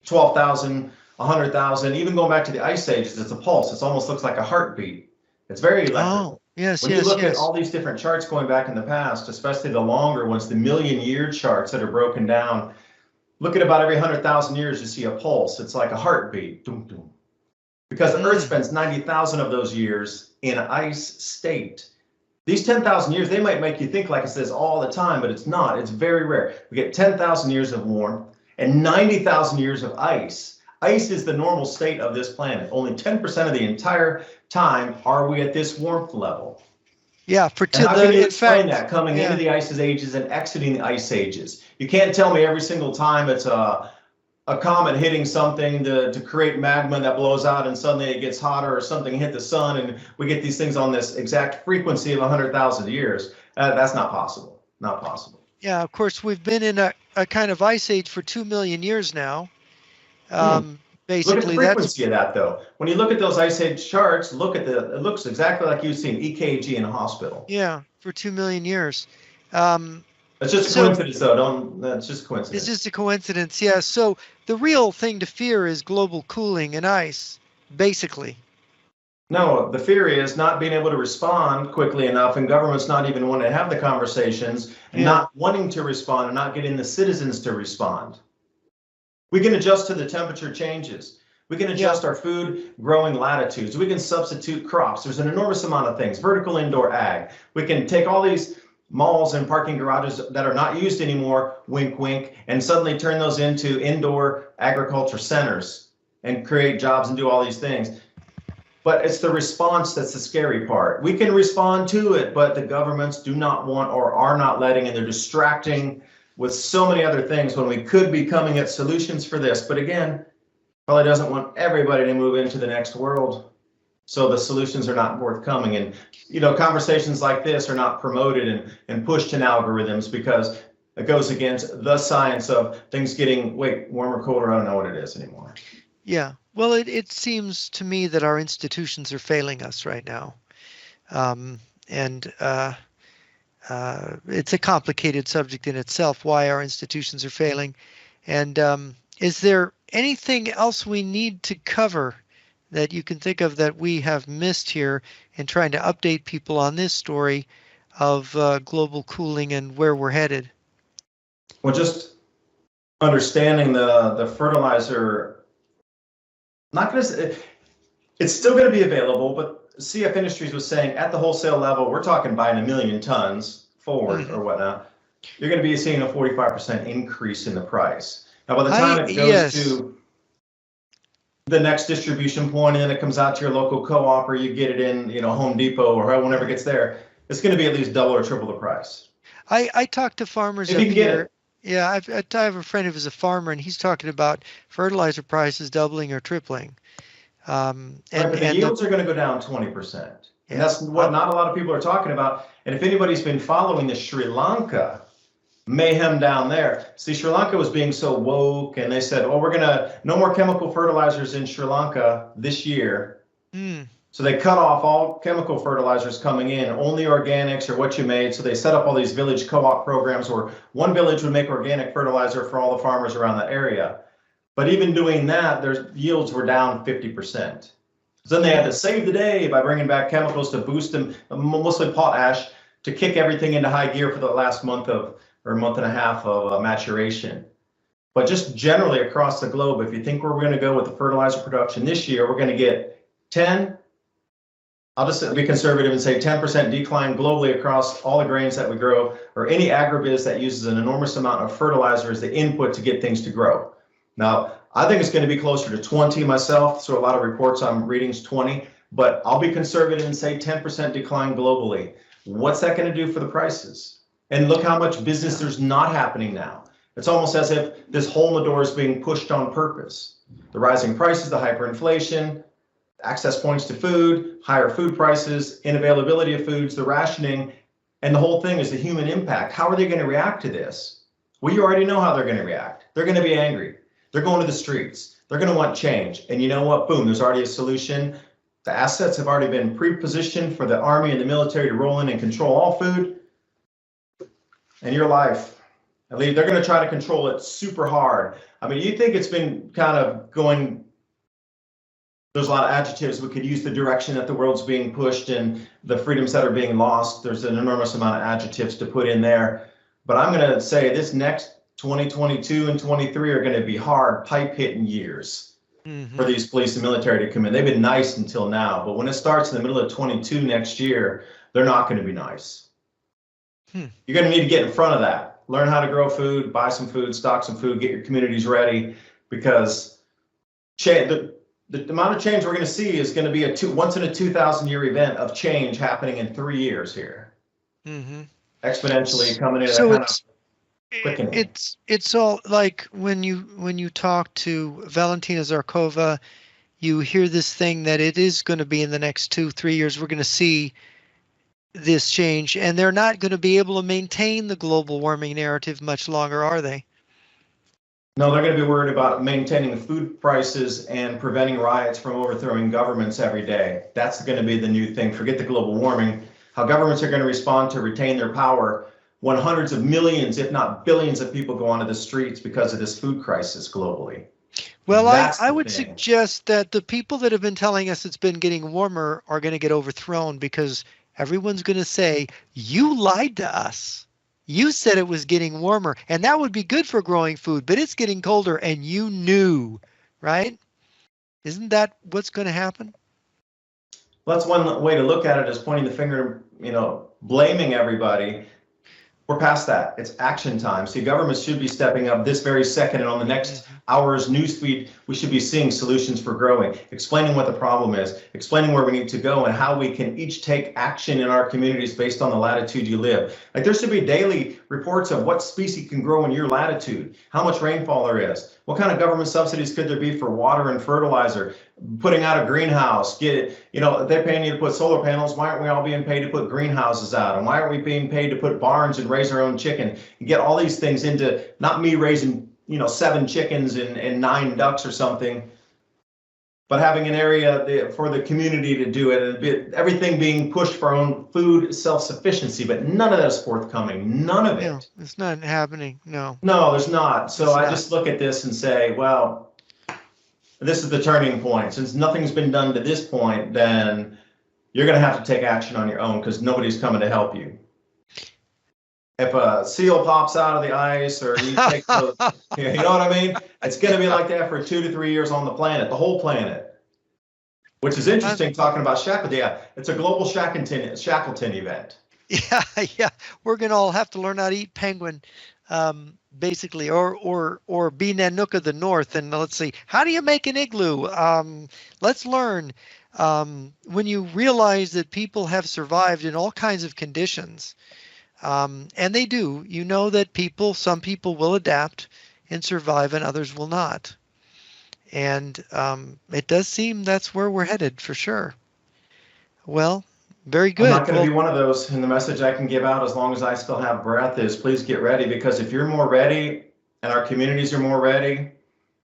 12,000, 100,000, even going back to the ice ages, it's a pulse. It almost looks like a heartbeat. It's very electrical. Oh, yes, when you look at all these different charts going back in the past, especially the longer ones, the million-year charts that are broken down, look at about every 100,000 years, you see a pulse. It's like a heartbeat. Doom, doom. Because the Earth spends 90,000 of those years in ice state. These 10,000 years, they might make you think like it says all the time, but it's not. It's very rare. We get 10,000 years of warmth and 90,000 years of ice. Ice is the normal state of this planet. Only 10% of the entire time are we at this warmth level. Yeah, how can you explain that coming into the ice ages and exiting the ice ages? You can't tell me every single time it's a comet hitting something to create magma that blows out and suddenly it gets hotter, or something hit the sun and we get these things on this exact frequency of 100,000 years. That's not possible. Not possible. Yeah, of course, we've been in a kind of ice age for 2 million years now. Basically, look at the frequency of that, though. When you look at those ice age charts, it looks exactly like you've seen EKG in a hospital. Yeah, for 2 million years. It's just a coincidence, though. That's just a coincidence. It's just a coincidence, yeah. So the real thing to fear is global cooling and ice, basically. No, the fear is not being able to respond quickly enough, and governments not even wanting to have the conversations, and not wanting to respond, and not getting the citizens to respond. We can adjust to the temperature changes. We can adjust our food growing latitudes. We can substitute crops. There's an enormous amount of things. Vertical indoor ag. We can take all these malls and parking garages that are not used anymore, wink, wink, and suddenly turn those into indoor agriculture centers and create jobs and do all these things. But it's the response that's the scary part. We can respond to it, but the governments do not want or are not letting, and they're distracting with so many other things when we could be coming at solutions for this. But again, probably doesn't want everybody to move into the next world. So the solutions are not forthcoming. And, conversations like this are not promoted and pushed in algorithms because it goes against the science of things getting, warmer, colder. I don't know what it is anymore. Yeah. Well, it seems to me that our institutions are failing us right now. It's a complicated subject in itself, why our institutions are failing. And is there anything else we need to cover that you can think of that we have missed here in trying to update people on this story of global cooling and where we're headed? Well, just understanding the fertilizer, it's still going to be available, but CF Industries was saying at the wholesale level, we're talking buying 1 million tons forward or whatnot, you're going to be seeing a 45% increase in the price. Now, by the time it goes Yes. to the next distribution point, and then it comes out to your local co-op, or you get it in, Home Depot, or whenever it gets there, it's going to be at least double or triple the price. I talk to farmers If you up can get here. it. Yeah, I have a friend who's a farmer, and he's talking about fertilizer prices doubling or tripling. Right, And but the and the yields are going to go down 20%. And yeah, that's what not a lot of people are talking about. And if anybody's been following the Sri Lanka mayhem down there, see, Sri Lanka was being so woke, and they said, oh, no more chemical fertilizers in Sri Lanka this year. mm, So they cut off all chemical fertilizers coming in, only organics or what you made. So they set up all these village co-op programs where one village would make organic fertilizer for all the farmers around the area. But even doing that, their yields were down 50%. So then they had to save the day by bringing back chemicals to boost them, mostly potash, to kick everything into high gear for the last month and a half of maturation. But just generally across the globe, if you think we're going to go with the fertilizer production this year, we're going to get 10, I'll just be conservative and say 10% decline globally across all the grains that we grow, or any agribiz that uses an enormous amount of fertilizer as the input to get things to grow. Now, I think it's going to be closer to 20 myself, so a lot of reports I'm reading is 20, but I'll be conservative and say 10% decline globally. What's that going to do for the prices? And look how much business there's not happening now. It's almost as if this hole in the door is being pushed on purpose. The rising prices, the hyperinflation, access points to food, higher food prices, inavailability of foods, the rationing, and the whole thing is the human impact. How are they going to react to this? Well, you already know how they're going to react. They're going to be angry. They're going to the streets. They're going to want change. And you know what? Boom, there's already a solution. The assets have already been pre-positioned for the army and the military to roll in and control all food and your life. I believe they're going to try to control it super hard. I mean, you think it's been kind of going, there's a lot of adjectives we could use, the direction that the world's being pushed and the freedoms that are being lost. There's an enormous amount of adjectives to put in there. But I'm going to say this next 2022 and 23 are going to be hard pipe hitting years for these police and military to come in. They've been nice until now, but when it starts in the middle of 22 next year, they're not going to be nice. You're going to need to get in front of that. Learn how to grow food, buy some food, stock some food, get your communities ready, because the amount of change we're going to see is going to be a once in a 2,000-year event of change happening in 3 years here. Exponentially coming in. So it's all like when you talk to Valentina Zarkova, you hear this thing that it is going to be in the next 2-3 years we're going to see this change, and they're not going to be able to maintain the global warming narrative much longer, are they? No, they're going to be worried about maintaining food prices and preventing riots from overthrowing governments every day. That's going to be the new thing. Forget the global warming. How governments are going to respond to retain their power when hundreds of millions, if not billions of people go onto the streets because of this food crisis globally. Well, I would suggest that the people that have been telling us it's been getting warmer are going to get overthrown, because everyone's going to say, you lied to us. You said it was getting warmer, and that would be good for growing food, but it's getting colder, and you knew, right? Isn't that what's going to happen? Well, that's one way to look at it, is pointing the finger, blaming everybody. We're past that. It's action time. See, governments should be stepping up this very second, and on the next hour's newsfeed, we should be seeing solutions for growing, explaining what the problem is, explaining where we need to go, and how we can each take action in our communities based on the latitude you live. Like, there should be daily reports of what species can grow in your latitude, how much rainfall there is, what kind of government subsidies could there be for water and fertilizer, putting out a greenhouse, they're paying you to put solar panels. Why aren't we all being paid to put greenhouses out? And why aren't we being paid to put barns and raise our own chicken and get all these things into, not me raising, 7 chickens and 9 ducks or something, but having an area for the community to do it, and everything being pushed for our own food self-sufficiency, but none of that is forthcoming. None of it. No, it's not happening. No, there's not. So I just look at this and say, well, this is the turning point. Since nothing's been done to this point, then you're going to have to take action on your own, because nobody's coming to help you. If a seal pops out of the ice, or you take you know what I mean? It's going to be like that for 2 to 3 years on the planet, the whole planet. Which is interesting, talking about Shackleton. Yeah, it's a global Shackleton event. Yeah, we're going to all have to learn how to eat penguin. basically, or be Nanook of the North, and let's see, how do you make an igloo? Let's learn. When you realize that people have survived in all kinds of conditions, and they do, you know that some people will adapt and survive, and others will not. And it does seem that's where we're headed for sure. Well, very I'm not good. going to Well, be one of those. And the message I can give out as long as I still have breath is please get ready, because if you're more ready and our communities are more ready,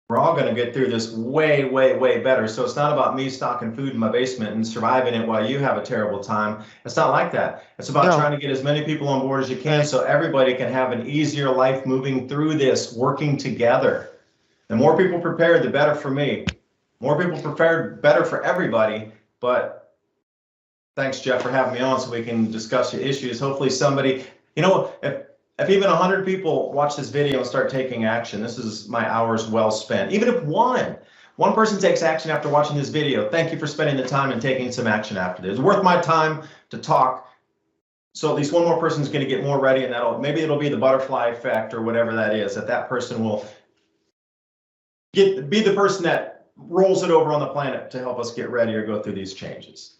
we're all going to get through this way, way, way better. So it's not about me stocking food in my basement and surviving it while you have a terrible time. It's not like that. It's about no, trying to get as many people on board as you can right. so everybody can have an easier life moving through this, working together. The more people prepared, the better for me. More people prepared, better for everybody. But thanks, Jeff, for having me on so we can discuss your issues. Hopefully somebody, if even 100 people watch this video and start taking action, this is my hours well spent. Even if one person takes action after watching this video, thank you for spending the time and taking some action after this. It's worth my time to talk. So at least one more person is going to get more ready, and maybe it'll be the butterfly effect or whatever that is, that person will be the person that rolls it over on the planet to help us get ready or go through these changes.